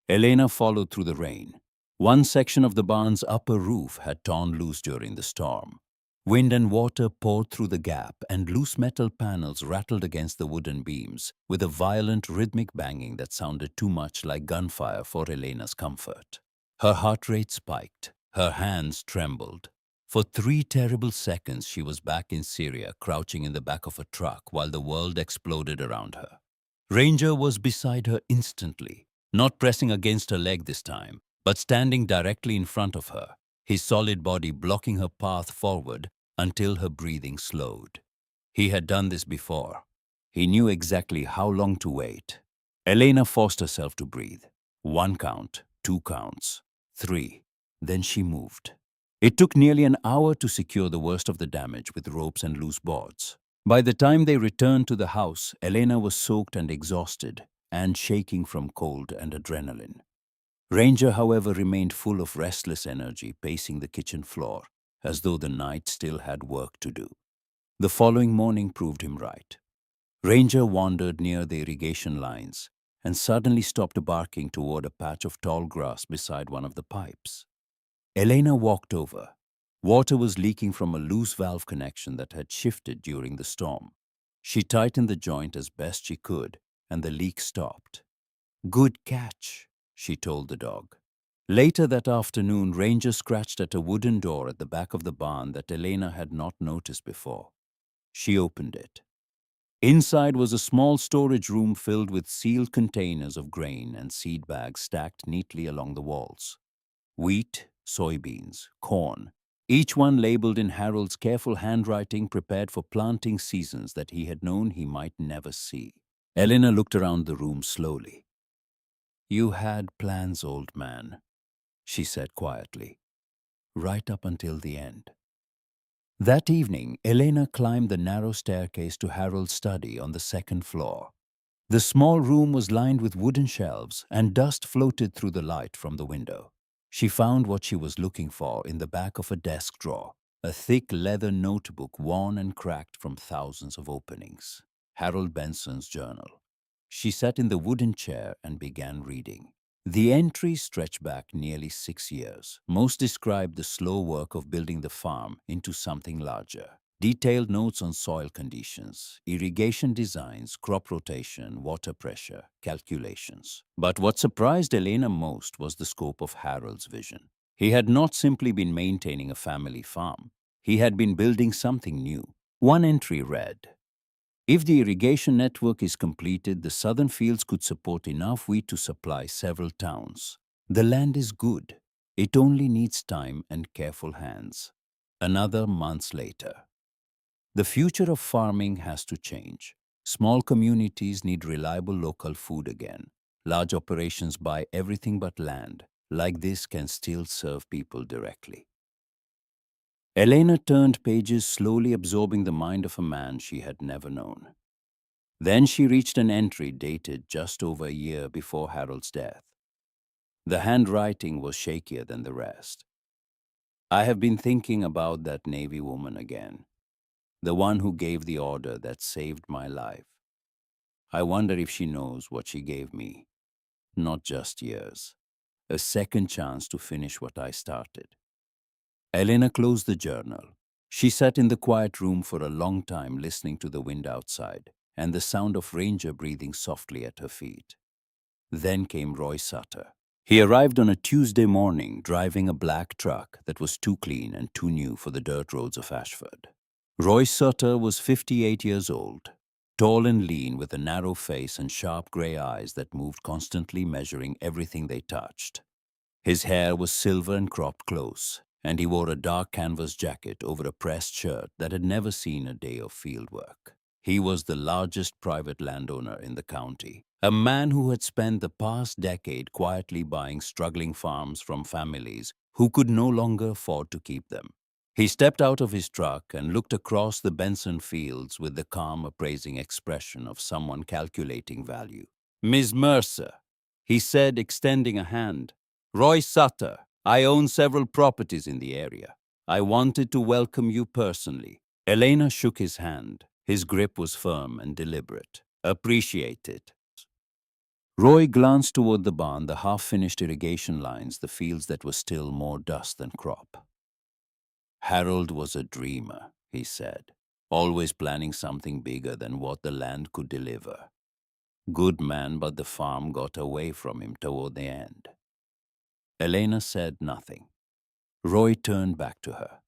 Elena followed through the rain. One section of the barn's upper roof had torn loose during the storm. Wind and water poured through the gap, and loose metal panels rattled against the wooden beams with a violent rhythmic banging that sounded too much like gunfire for Elena's comfort. Her heart rate spiked. Her hands trembled. For 3 terrible seconds she was back in Syria, crouching in the back of a truck while the world exploded around her. Ranger was beside her instantly, not pressing against her leg this time, but standing directly in front of her, his solid body blocking her path forward until her breathing slowed. He had done this before. He knew exactly how long to wait. Elena forced herself to breathe. 1 count, 2 counts, 3. Then she moved. It took nearly an hour to secure the worst of the damage with ropes and loose boards. By the time they returned to the house, Elena was soaked and exhausted, and shaking from cold and adrenaline. Ranger, however, remained full of restless energy, pacing the kitchen floor, as though the night still had work to do. The following morning proved him right. Ranger wandered near the irrigation lines and suddenly stopped barking toward a patch of tall grass beside one of the pipes. Elena walked over. Water was leaking from a loose valve connection that had shifted during the storm. She tightened the joint as best she could, and the leak stopped. "Good catch," she told the dog. Later that afternoon, Ranger scratched at a wooden door at the back of the barn that Elena had not noticed before. She opened it. Inside was a small storage room filled with sealed containers of grain and seed bags stacked neatly along the walls. Wheat, soybeans, corn, each one labeled in Harold's careful handwriting, prepared for planting seasons that he had known he might never see. Elena looked around the room slowly. "You had plans, old man," she said quietly, "right up until the end." That evening, Elena climbed the narrow staircase to Harold's study on the second floor. The small room was lined with wooden shelves, and dust floated through the light from the window. She found what she was looking for in the back of a desk drawer, a thick leather notebook worn and cracked from thousands of openings. Harold Benson's journal. She sat in the wooden chair and began reading. The entries stretched back nearly 6 years. Most described the slow work of building the farm into something larger. Detailed notes on soil conditions, irrigation designs, crop rotation, water pressure, calculations. But what surprised Elena most was the scope of Harold's vision. He had not simply been maintaining a family farm. He had been building something new. One entry read, "If the irrigation network is completed, the southern fields could support enough wheat to supply several towns. The land is good. It only needs time and careful hands." Another months later. "The future of farming has to change. Small communities need reliable local food again. Large operations buy everything but land. Like this can still serve people directly." Elena turned pages, slowly absorbing the mind of a man she had never known. Then she reached an entry dated just over a year before Harold's death. The handwriting was shakier than the rest. "I have been thinking about that Navy woman again. The one who gave the order that saved my life. I wonder if she knows what she gave me. Not just years. A second chance to finish what I started." Elena closed the journal. She sat in the quiet room for a long time, listening to the wind outside and the sound of Ranger breathing softly at her feet. Then came Roy Sutter. He arrived on a Tuesday morning, driving a black truck that was too clean and too new for the dirt roads of Ashford. Roy Sutter was 58 years old, tall and lean, with a narrow face and sharp gray eyes that moved constantly, measuring everything they touched. His hair was silver and cropped close, and he wore a dark canvas jacket over a pressed shirt that had never seen a day of field work. He was the largest private landowner in the county, a man who had spent the past decade quietly buying struggling farms from families who could no longer afford to keep them. He stepped out of his truck and looked across the Benson fields with the calm, appraising expression of someone calculating value. "Miss Mercer," he said, extending a hand. "Roy Sutter. I own several properties in the area. I wanted to welcome you personally." Elena shook his hand. His grip was firm and deliberate. "Appreciate it." Roy glanced toward the barn, the half-finished irrigation lines, the fields that were still more dust than crop. "Harold was a dreamer," he said, "always planning something bigger than what the land could deliver. Good man, but the farm got away from him toward the end." Elena said nothing. Roy turned back to her.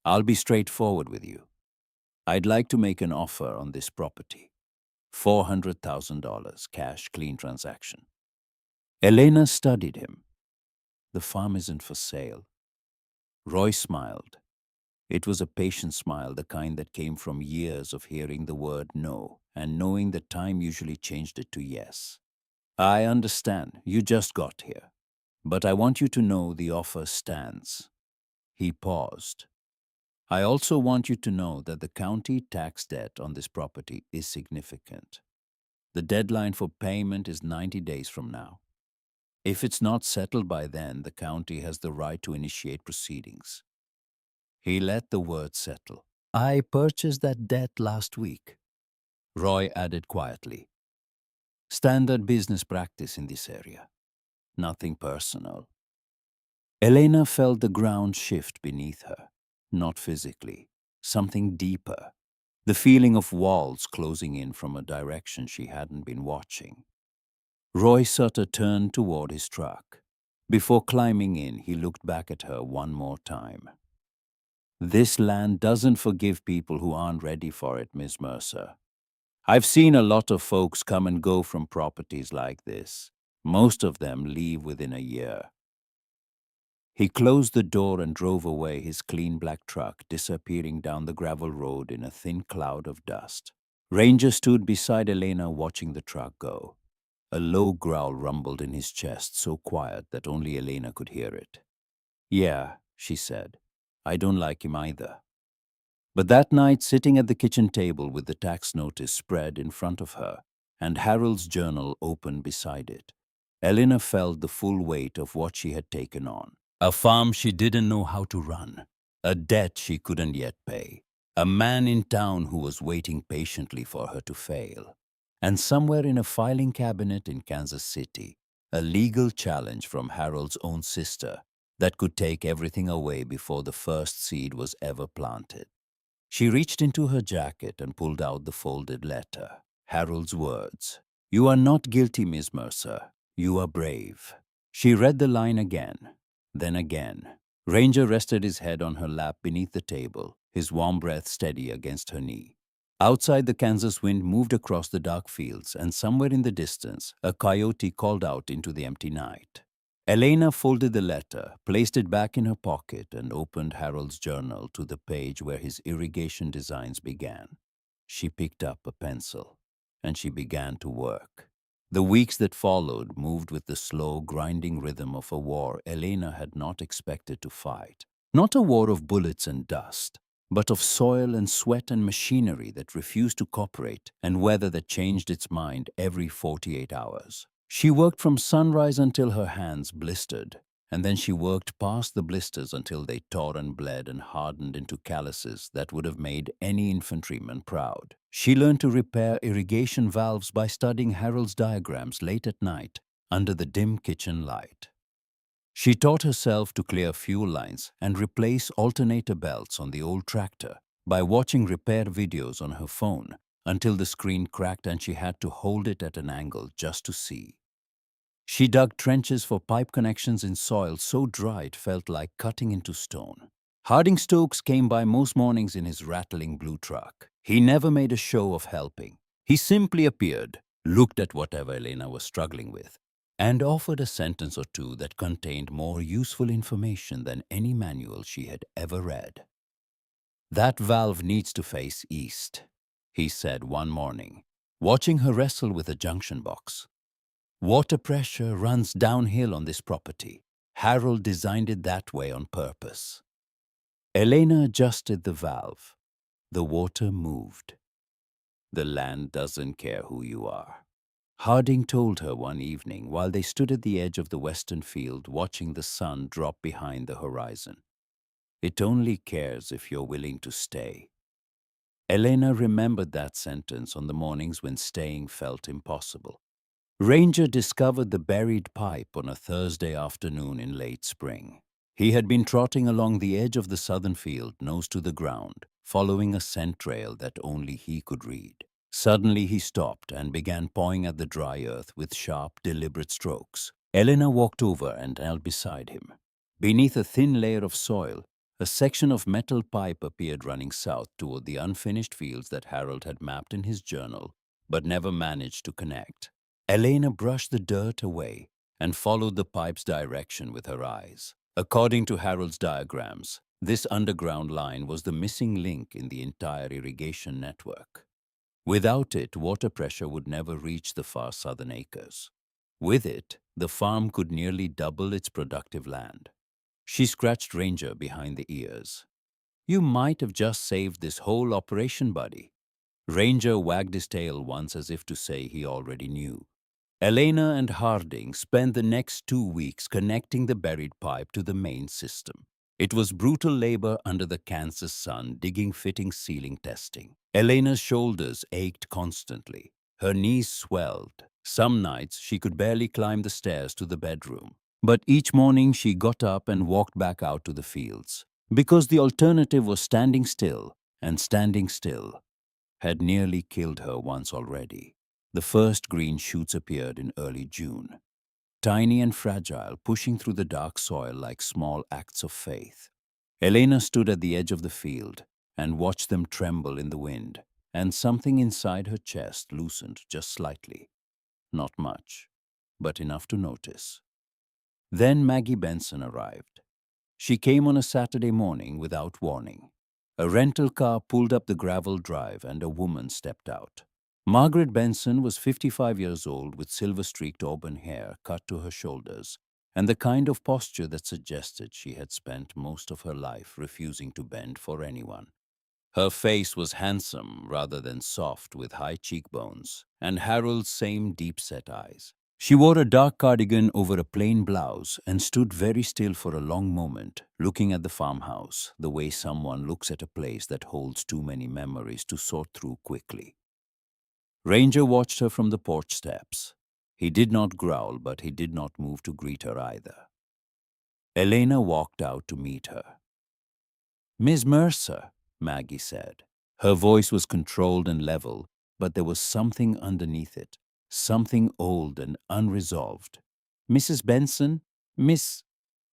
"I'll be straightforward with you. I'd like to make an offer on this property. $400,000, cash, clean transaction." Elena studied him. "The farm isn't for sale." Roy smiled. It was a patient smile, the kind that came from years of hearing the word no and knowing that time usually changed it to yes. "I understand. You just got here. But I want you to know the offer stands." He paused. "I also want you to know that the county tax debt on this property is significant. The deadline for payment is 90 days from now. If it's not settled by then, the county has the right to initiate proceedings." He let the words settle. "I purchased that debt last week," Roy added quietly. "Standard business practice in this area. Nothing personal." Elena felt the ground shift beneath her. Not physically. Something deeper. The feeling of walls closing in from a direction she hadn't been watching. Roy Sutter turned toward his truck. Before climbing in, he looked back at her one more time. "This land doesn't forgive people who aren't ready for it, Miss Mercer. I've seen a lot of folks come and go from properties like this. Most of them leave within a year." He closed the door and drove away, his clean black truck disappearing down the gravel road in a thin cloud of dust. Ranger stood beside Elena, watching the truck go. A low growl rumbled in his chest, so quiet that only Elena could hear it. "Yeah," she said. "I don't like him either." But that night, sitting at the kitchen table with the tax notice spread in front of her and Harold's journal open beside it, Elena felt the full weight of what she had taken on. A farm she didn't know how to run, a debt she couldn't yet pay, a man in town who was waiting patiently for her to fail, and somewhere in a filing cabinet in Kansas City, a legal challenge from Harold's own sister that could take everything away before the first seed was ever planted. She reached into her jacket and pulled out the folded letter. Harold's words. "You are not guilty, Miss Mercer. You are brave." She read the line again, then again. Ranger rested his head on her lap beneath the table, his warm breath steady against her knee. Outside, the Kansas wind moved across the dark fields, and somewhere in the distance, a coyote called out into the empty night. Elena folded the letter, placed it back in her pocket, and opened Harold's journal to the page where his irrigation designs began. She picked up a pencil, and she began to work. The weeks that followed moved with the slow, grinding rhythm of a war Elena had not expected to fight. Not a war of bullets and dust, but of soil and sweat and machinery that refused to cooperate and weather that changed its mind every 48 hours. She worked from sunrise until her hands blistered, and then she worked past the blisters until they tore and bled and hardened into calluses that would have made any infantryman proud. She learned to repair irrigation valves by studying Harold's diagrams late at night under the dim kitchen light. She taught herself to clear fuel lines and replace alternator belts on the old tractor by watching repair videos on her phone until the screen cracked and she had to hold it at an angle just to see. She dug trenches for pipe connections in soil so dry it felt like cutting into stone. Harding Stokes came by most mornings in his rattling blue truck. He never made a show of helping. He simply appeared, looked at whatever Elena was struggling with, and offered a sentence or two that contained more useful information than any manual she had ever read. "That valve needs to face east," he said one morning, watching her wrestle with a junction box. "Water pressure runs downhill on this property. Harold designed it that way on purpose." Elena adjusted the valve. The water moved. The land doesn't care who you are, Harding told her one evening while they stood at the edge of the western field watching the sun drop behind the horizon. It only cares if you're willing to stay. Elena remembered that sentence on the mornings when staying felt impossible. Ranger discovered the buried pipe on a Thursday afternoon in late spring. He had been trotting along the edge of the southern field, nose to the ground, following a scent trail that only he could read. Suddenly he stopped and began pawing at the dry earth with sharp, deliberate strokes. Elena walked over and knelt beside him. Beneath a thin layer of soil, a section of metal pipe appeared running south toward the unfinished fields that Harold had mapped in his journal, but never managed to connect. Elena brushed the dirt away and followed the pipe's direction with her eyes. According to Harold's diagrams, this underground line was the missing link in the entire irrigation network. Without it, water pressure would never reach the far southern acres. With it, the farm could nearly double its productive land. She scratched Ranger behind the ears. "You might have just saved this whole operation, buddy." Ranger wagged his tail once as if to say he already knew. Elena and Harding spent the next 2 weeks connecting the buried pipe to the main system. It was brutal labor under the Kansas sun, digging, fitting, sealing, testing. Elena's shoulders ached constantly. Her knees swelled. Some nights she could barely climb the stairs to the bedroom. But each morning she got up and walked back out to the fields, because the alternative was standing still, and standing still had nearly killed her once already. The first green shoots appeared in early June, tiny and fragile, pushing through the dark soil like small acts of faith. Elena stood at the edge of the field and watched them tremble in the wind, and something inside her chest loosened just slightly. Not much, but enough to notice. Then Maggie Benson arrived. She came on a Saturday morning without warning. A rental car pulled up the gravel drive and a woman stepped out. Margaret Benson was 55 years old with silver-streaked auburn hair cut to her shoulders and the kind of posture that suggested she had spent most of her life refusing to bend for anyone. Her face was handsome rather than soft, with high cheekbones and Harold's same deep-set eyes. She wore a dark cardigan over a plain blouse and stood very still for a long moment, looking at the farmhouse, the way someone looks at a place that holds too many memories to sort through quickly. Ranger watched her from the porch steps. He did not growl, but he did not move to greet her either. Elena walked out to meet her. "Miss Mercer," Maggie said. Her voice was controlled and level, but there was something underneath it, something old and unresolved. "Mrs. Benson? Miss—"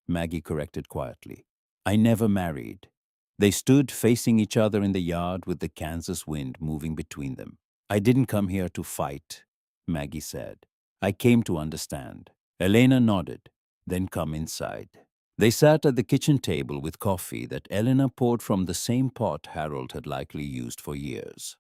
Maggie corrected quietly. "I never married." They stood facing each other in the yard with the Kansas wind moving between them. "I didn't come here to fight," Maggie said. "I came to understand." Elena nodded. "Then come inside." They sat at the kitchen table with coffee that Elena poured from the same pot Harold had likely used for years.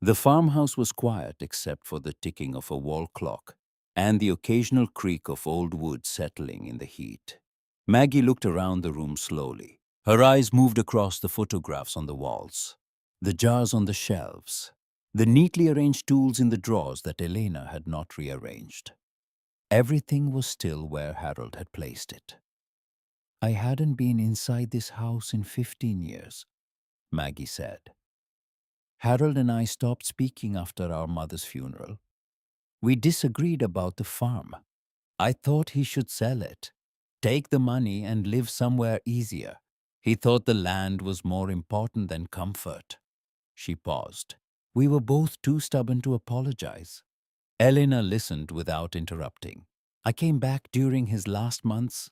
The farmhouse was quiet except for the ticking of a wall clock and the occasional creak of old wood settling in the heat. Maggie looked around the room slowly. Her eyes moved across the photographs on the walls, the jars on the shelves, the neatly arranged tools in the drawers that Elena had not rearranged. Everything was still where Harold had placed it. "I hadn't been inside this house in 15 years, Maggie said. "Harold and I stopped speaking after our mother's funeral. We disagreed about the farm. I thought he should sell it, take the money and live somewhere easier. He thought the land was more important than comfort." She paused. "We were both too stubborn to apologize." Elena listened without interrupting. "I came back during his last months,"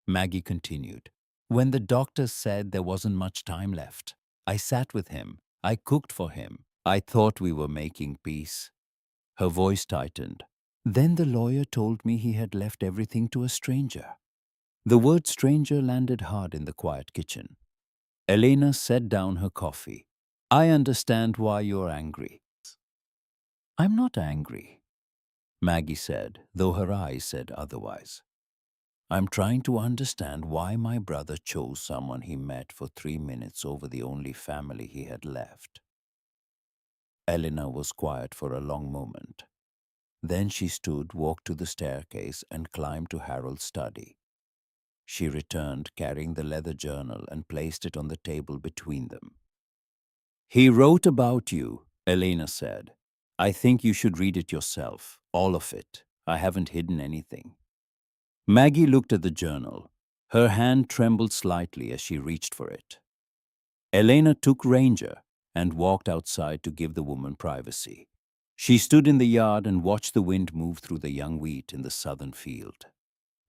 Maggie continued, "when the doctors said there wasn't much time left. I sat with him. I cooked for him. I thought we were making peace." Her voice tightened. "Then the lawyer told me he had left everything to a stranger." The word stranger landed hard in the quiet kitchen. Elena set down her coffee. "I understand why you're angry." "I'm not angry," Maggie said, though her eyes said otherwise. I'm trying to understand why my brother chose someone he met for 3 minutes over the only family he had left. Elena was quiet for a long moment. Then she stood, walked to the staircase, and climbed to Harold's study. She returned, carrying the leather journal, and placed it on the table between them. He wrote about you, Elena said. I think you should read it yourself, all of it. I haven't hidden anything. Maggie looked at the journal. Her hand trembled slightly as she reached for it. Elena took Ranger and walked outside to give the woman privacy. She stood in the yard and watched the wind move through the young wheat in the southern field.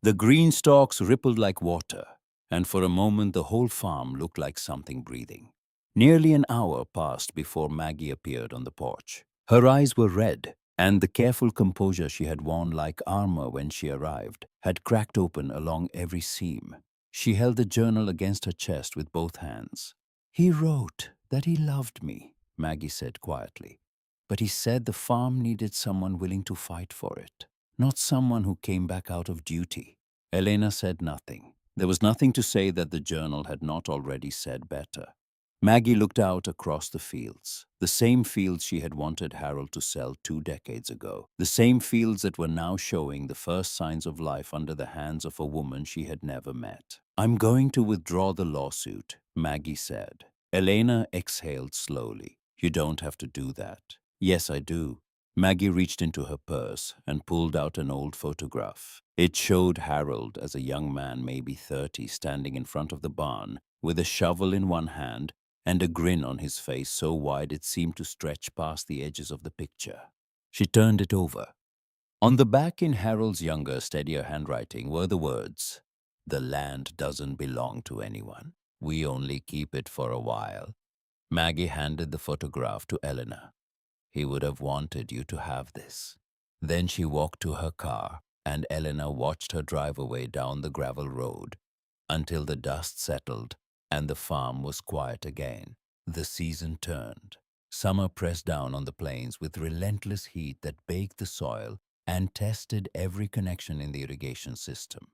The green stalks rippled like water, and for a moment the whole farm looked like something breathing. Nearly an hour passed before Maggie appeared on the porch. Her eyes were red, and the careful composure she had worn like armor when she arrived had cracked open along every seam. She held the journal against her chest with both hands. He wrote that he loved me, Maggie said quietly. But he said the farm needed someone willing to fight for it, not someone who came back out of duty. Elena said nothing. There was nothing to say that the journal had not already said better. Maggie looked out across the fields, the same fields she had wanted Harold to sell 2 decades ago, the same fields that were now showing the first signs of life under the hands of a woman she had never met. I'm going to withdraw the lawsuit, Maggie said. Elena exhaled slowly. You don't have to do that. Yes, I do. Maggie reached into her purse and pulled out an old photograph. It showed Harold as a young man, maybe 30, standing in front of the barn with a shovel in one hand and a grin on his face so wide it seemed to stretch past the edges of the picture. She turned it over. On the back, in Harold's younger, steadier handwriting, were the words, "The land doesn't belong to anyone. We only keep it for a while." Maggie handed the photograph to Eleanor. He would have wanted you to have this. Then she walked to her car, and Eleanor watched her drive away down the gravel road until the dust settled and the farm was quiet again. The season turned. Summer pressed down on the plains with relentless heat that baked the soil and tested every connection in the irrigation system.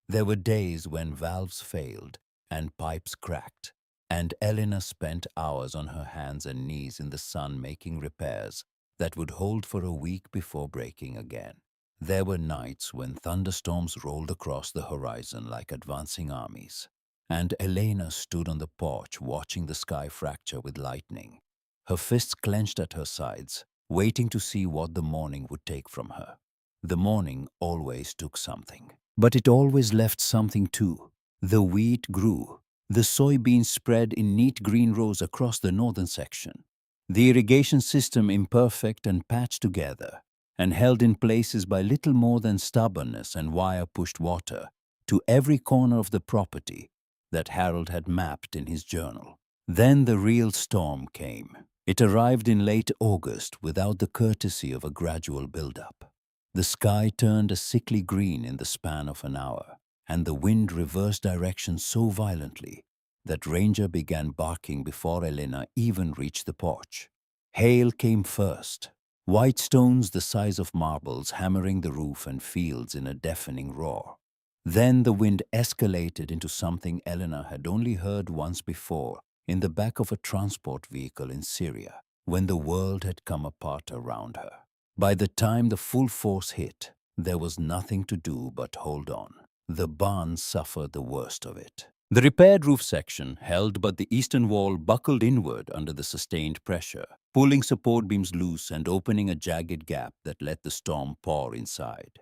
There were days when valves failed and pipes cracked, and Eleanor spent hours on her hands and knees in the sun making repairs that would hold for a week before breaking again. There were nights when thunderstorms rolled across the horizon like advancing armies, and Elena stood on the porch watching the sky fracture with lightning, her fists clenched at her sides, waiting to see what the morning would take from her. The morning always took something, but it always left something too. The wheat grew. The soybeans spread in neat green rows across the northern section. The irrigation system imperfect and patched together, and held in places by little more than stubbornness and wire-pushed water to every corner of the property that Harold had mapped in his journal. Then the real storm came. It arrived in late August without the courtesy of a gradual build-up. The sky turned a sickly green in the span of an hour, and the wind reversed direction so violently that Ranger began barking before Elena even reached the porch. Hail came first, white stones the size of marbles hammering the roof and fields in a deafening roar. Then the wind escalated into something Elena had only heard once before in the back of a transport vehicle in Syria, when the world had come apart around her. By the time the full force hit, there was nothing to do but hold on. The barn suffered the worst of it. The repaired roof section held, but the eastern wall buckled inward under the sustained pressure, pulling support beams loose and opening a jagged gap that let the storm pour inside.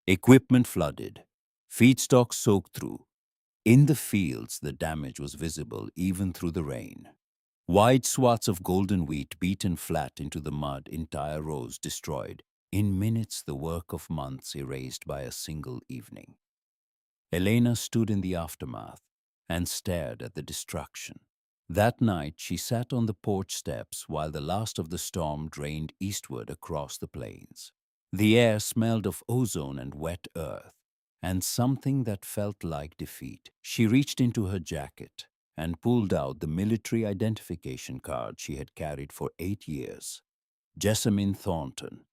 Equipment flooded, feedstock soaked through. In the fields, the damage was visible even through the rain. Wide swaths of golden wheat beaten flat into the mud, entire rows destroyed. In minutes, the work of months erased by a single evening. Elena stood in the aftermath and stared at the destruction. That night, she sat on the porch steps while the last of the storm drained eastward across the plains. The air smelled of ozone and wet earth, and something that felt like defeat. She reached into her jacket and pulled out the military identification card she had carried for 8 years. Jessamine Thornton.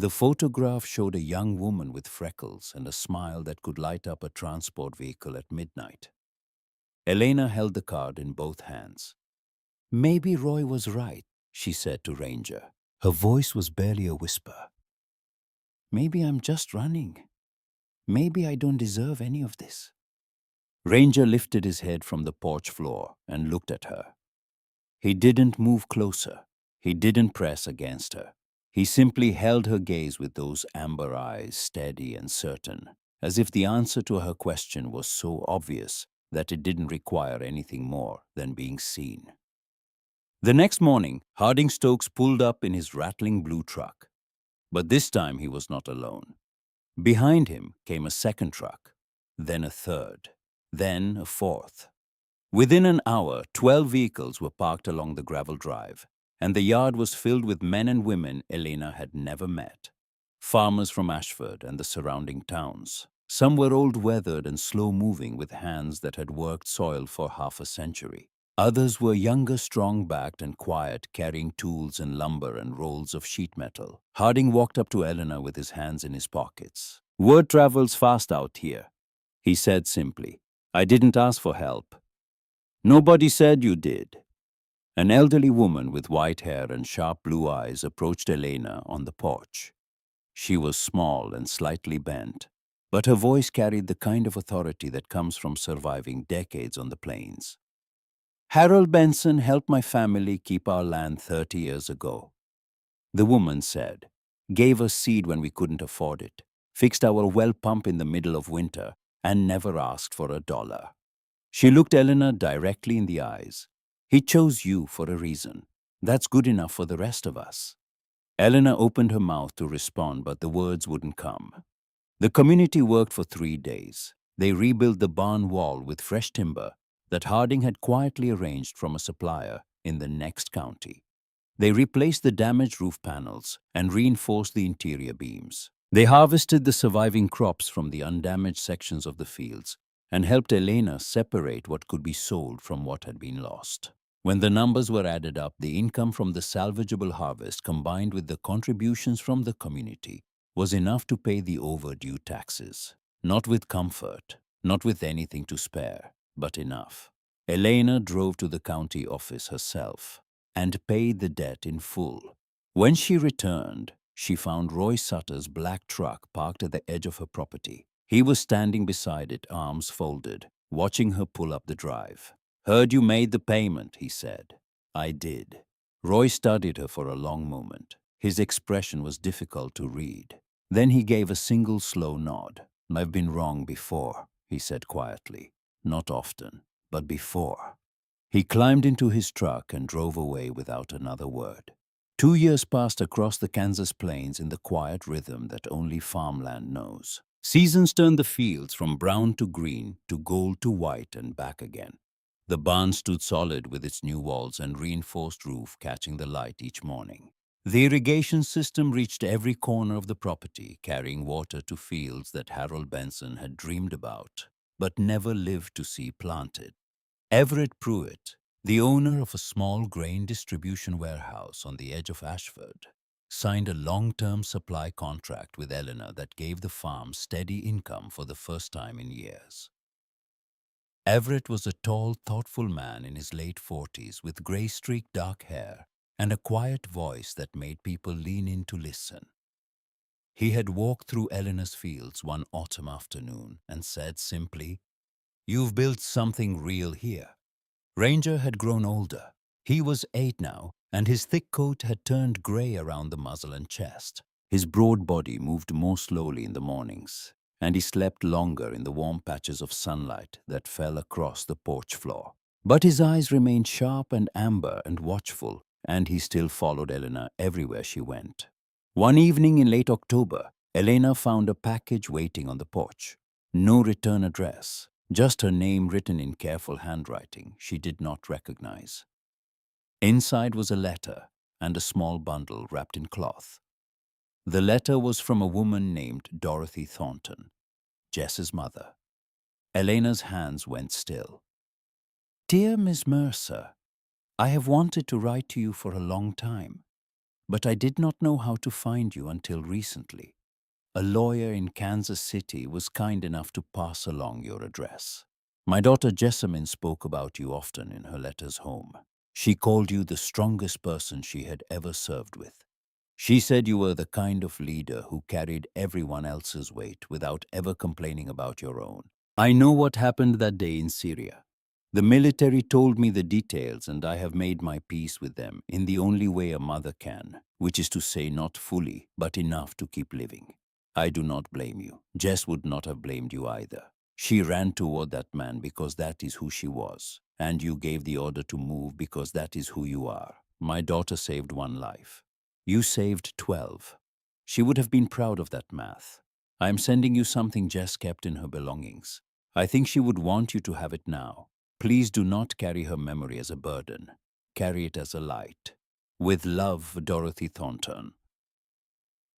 The photograph showed a young woman with freckles and a smile that could light up a transport vehicle at midnight. Elena held the card in both hands. "Maybe Roy was right," she said to Ranger. Her voice was barely a whisper. "Maybe I'm just running. Maybe I don't deserve any of this." Ranger lifted his head from the porch floor and looked at her. He didn't move closer. He didn't press against her. He simply held her gaze with those amber eyes, steady and certain, as if the answer to her question was so obvious that it didn't require anything more than being seen. The next morning, Harding Stokes pulled up in his rattling blue truck. But this time he was not alone. Behind him came a second truck, then a third, then a fourth. Within an hour, 12 vehicles were parked along the gravel drive, and the yard was filled with men and women Elena had never met. Farmers from Ashford and the surrounding towns. Some were old-weathered and slow-moving with hands that had worked soil for half a century. Others were younger, strong-backed and quiet, carrying tools and lumber and rolls of sheet metal. Harding walked up to Elena with his hands in his pockets. "Word travels fast out here," he said simply. "I didn't ask for help." "Nobody said you did." An elderly woman with white hair and sharp blue eyes approached Elena on the porch. She was small and slightly bent, but her voice carried the kind of authority that comes from surviving decades on the plains. "Harold Benson helped my family keep our land 30 years ago," the woman said. "Gave us seed when we couldn't afford it, fixed our well pump in the middle of winter, and never asked for a dollar." She looked Elena directly in the eyes. "He chose you for a reason. That's good enough for the rest of us." Elena opened her mouth to respond, but the words wouldn't come. The community worked for 3 days. They rebuilt the barn wall with fresh timber that Harding had quietly arranged from a supplier in the next county. They replaced the damaged roof panels and reinforced the interior beams. They harvested the surviving crops from the undamaged sections of the fields and helped Elena separate what could be sold from what had been lost. When the numbers were added up, the income from the salvageable harvest combined with the contributions from the community was enough to pay the overdue taxes. Not with comfort, not with anything to spare, but enough. Elena drove to the county office herself and paid the debt in full. When she returned, she found Roy Sutter's black truck parked at the edge of her property. He was standing beside it, arms folded, watching her pull up the drive. "Heard you made the payment," he said. "I did." Roy studied her for a long moment. His expression was difficult to read. Then he gave a single slow nod. "I've been wrong before," he said quietly. "Not often, but before." He climbed into his truck and drove away without another word. 2 years passed across the Kansas plains in the quiet rhythm that only farmland knows. Seasons turned the fields from brown to green, to gold to white and back again. The barn stood solid with its new walls and reinforced roof catching the light each morning. The irrigation system reached every corner of the property, carrying water to fields that Harold Benson had dreamed about, but never lived to see planted. Everett Pruitt, the owner of a small grain distribution warehouse on the edge of Ashford, signed a long-term supply contract with Elena that gave the farm steady income for the first time in years. Everett was a tall, thoughtful man in his late 40s with gray-streaked dark hair and a quiet voice that made people lean in to listen. He had walked through Elena's fields one autumn afternoon and said simply, "You've built something real here." Ranger had grown older. He was 8 now, and his thick coat had turned gray around the muzzle and chest. His broad body moved more slowly in the mornings, and he slept longer in the warm patches of sunlight that fell across the porch floor. But his eyes remained sharp and amber and watchful, and he still followed Elena everywhere she went. One evening in late October, Elena found a package waiting on the porch. No return address, just her name written in careful handwriting she did not recognize. Inside was a letter and a small bundle wrapped in cloth. The letter was from a woman named Dorothy Thornton, Jess's mother. Elena's hands went still. "Dear Miss Mercer, I have wanted to write to you for a long time, but I did not know how to find you until recently. A lawyer in Kansas City was kind enough to pass along your address. My daughter Jessamine spoke about you often in her letters home. She called you the strongest person she had ever served with. She said you were the kind of leader who carried everyone else's weight without ever complaining about your own. I know what happened that day in Syria. The military told me the details, and I have made my peace with them in the only way a mother can, which is to say not fully, but enough to keep living. I do not blame you. Jess would not have blamed you either. She ran toward that man because that is who she was, and you gave the order to move because that is who you are. My daughter saved one life. You saved 12. She would have been proud of that math. I am sending you something Jess kept in her belongings. I think she would want you to have it now. Please do not carry her memory as a burden. Carry it as a light. With love, Dorothy Thornton.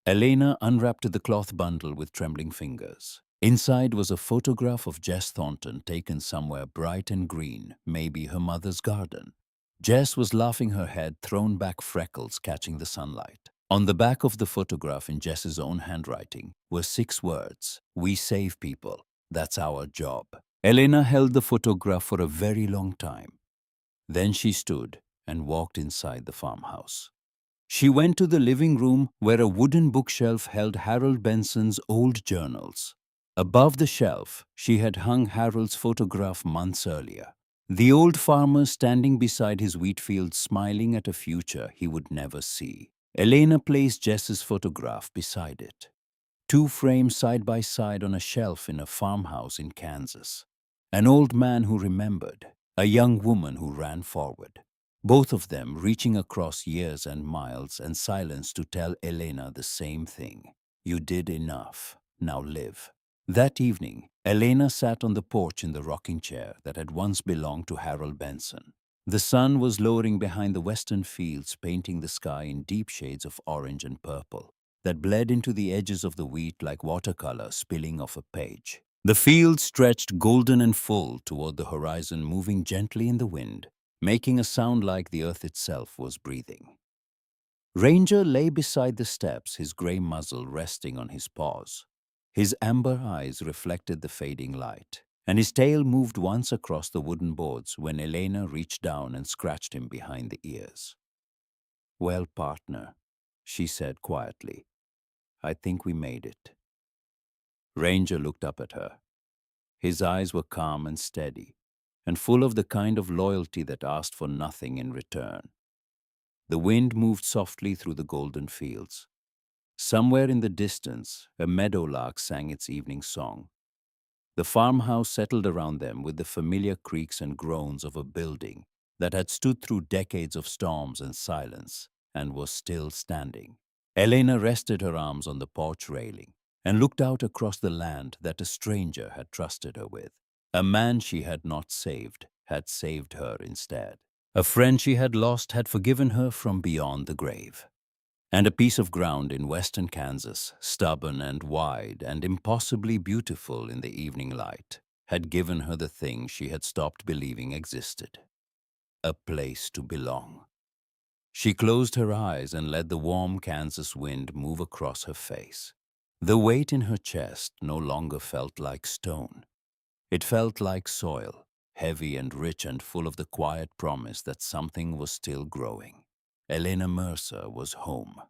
Elena unwrapped the cloth bundle with trembling fingers. Inside was a photograph of Jess Thornton taken somewhere bright and green, maybe her mother's garden. Jess was laughing, her head thrown back, freckles catching the sunlight. On the back of the photograph, in Jess's own handwriting, were 6 words: "We save people. That's our job." Elena held the photograph for a very long time. Then she stood and walked inside the farmhouse. She went to the living room where a wooden bookshelf held Harold Benson's old journals. Above the shelf, she had hung Harold's photograph months earlier. The old farmer standing beside his wheat field, smiling at a future he would never see. Elena placed Jess's photograph beside it. 2 frames side by side on a shelf in a farmhouse in Kansas. An old man who remembered, a young woman who ran forward. Both of them reaching across years and miles and silence to tell Elena the same thing. You did enough. Now live. That evening, Elena sat on the porch in the rocking chair that had once belonged to Harold Benson. The sun was lowering behind the western fields, painting the sky in deep shades of orange and purple that bled into the edges of the wheat like watercolor spilling off a page. The fields stretched golden and full toward the horizon, moving gently in the wind, making a sound like the earth itself was breathing. Ranger lay beside the steps, his gray muzzle resting on his paws. His amber eyes reflected the fading light, and his tail moved once across the wooden boards when Elena reached down and scratched him behind the ears. "Well, partner," she said quietly, "I think we made it." Ranger looked up at her. His eyes were calm and steady, and full of the kind of loyalty that asked for nothing in return. The wind moved softly through the golden fields. Somewhere in the distance, a meadowlark sang its evening song. The farmhouse settled around them with the familiar creaks and groans of a building that had stood through decades of storms and silence and was still standing. Elena rested her arms on the porch railing and looked out across the land that a stranger had trusted her with. A man she had not saved had saved her instead. A friend she had lost had forgiven her from beyond the grave. And a piece of ground in western Kansas, stubborn and wide and impossibly beautiful in the evening light, had given her the thing she had stopped believing existed: a place to belong. She closed her eyes and let the warm Kansas wind move across her face. The weight in her chest no longer felt like stone. It felt like soil, heavy and rich and full of the quiet promise that something was still growing. Elena Mercer was home.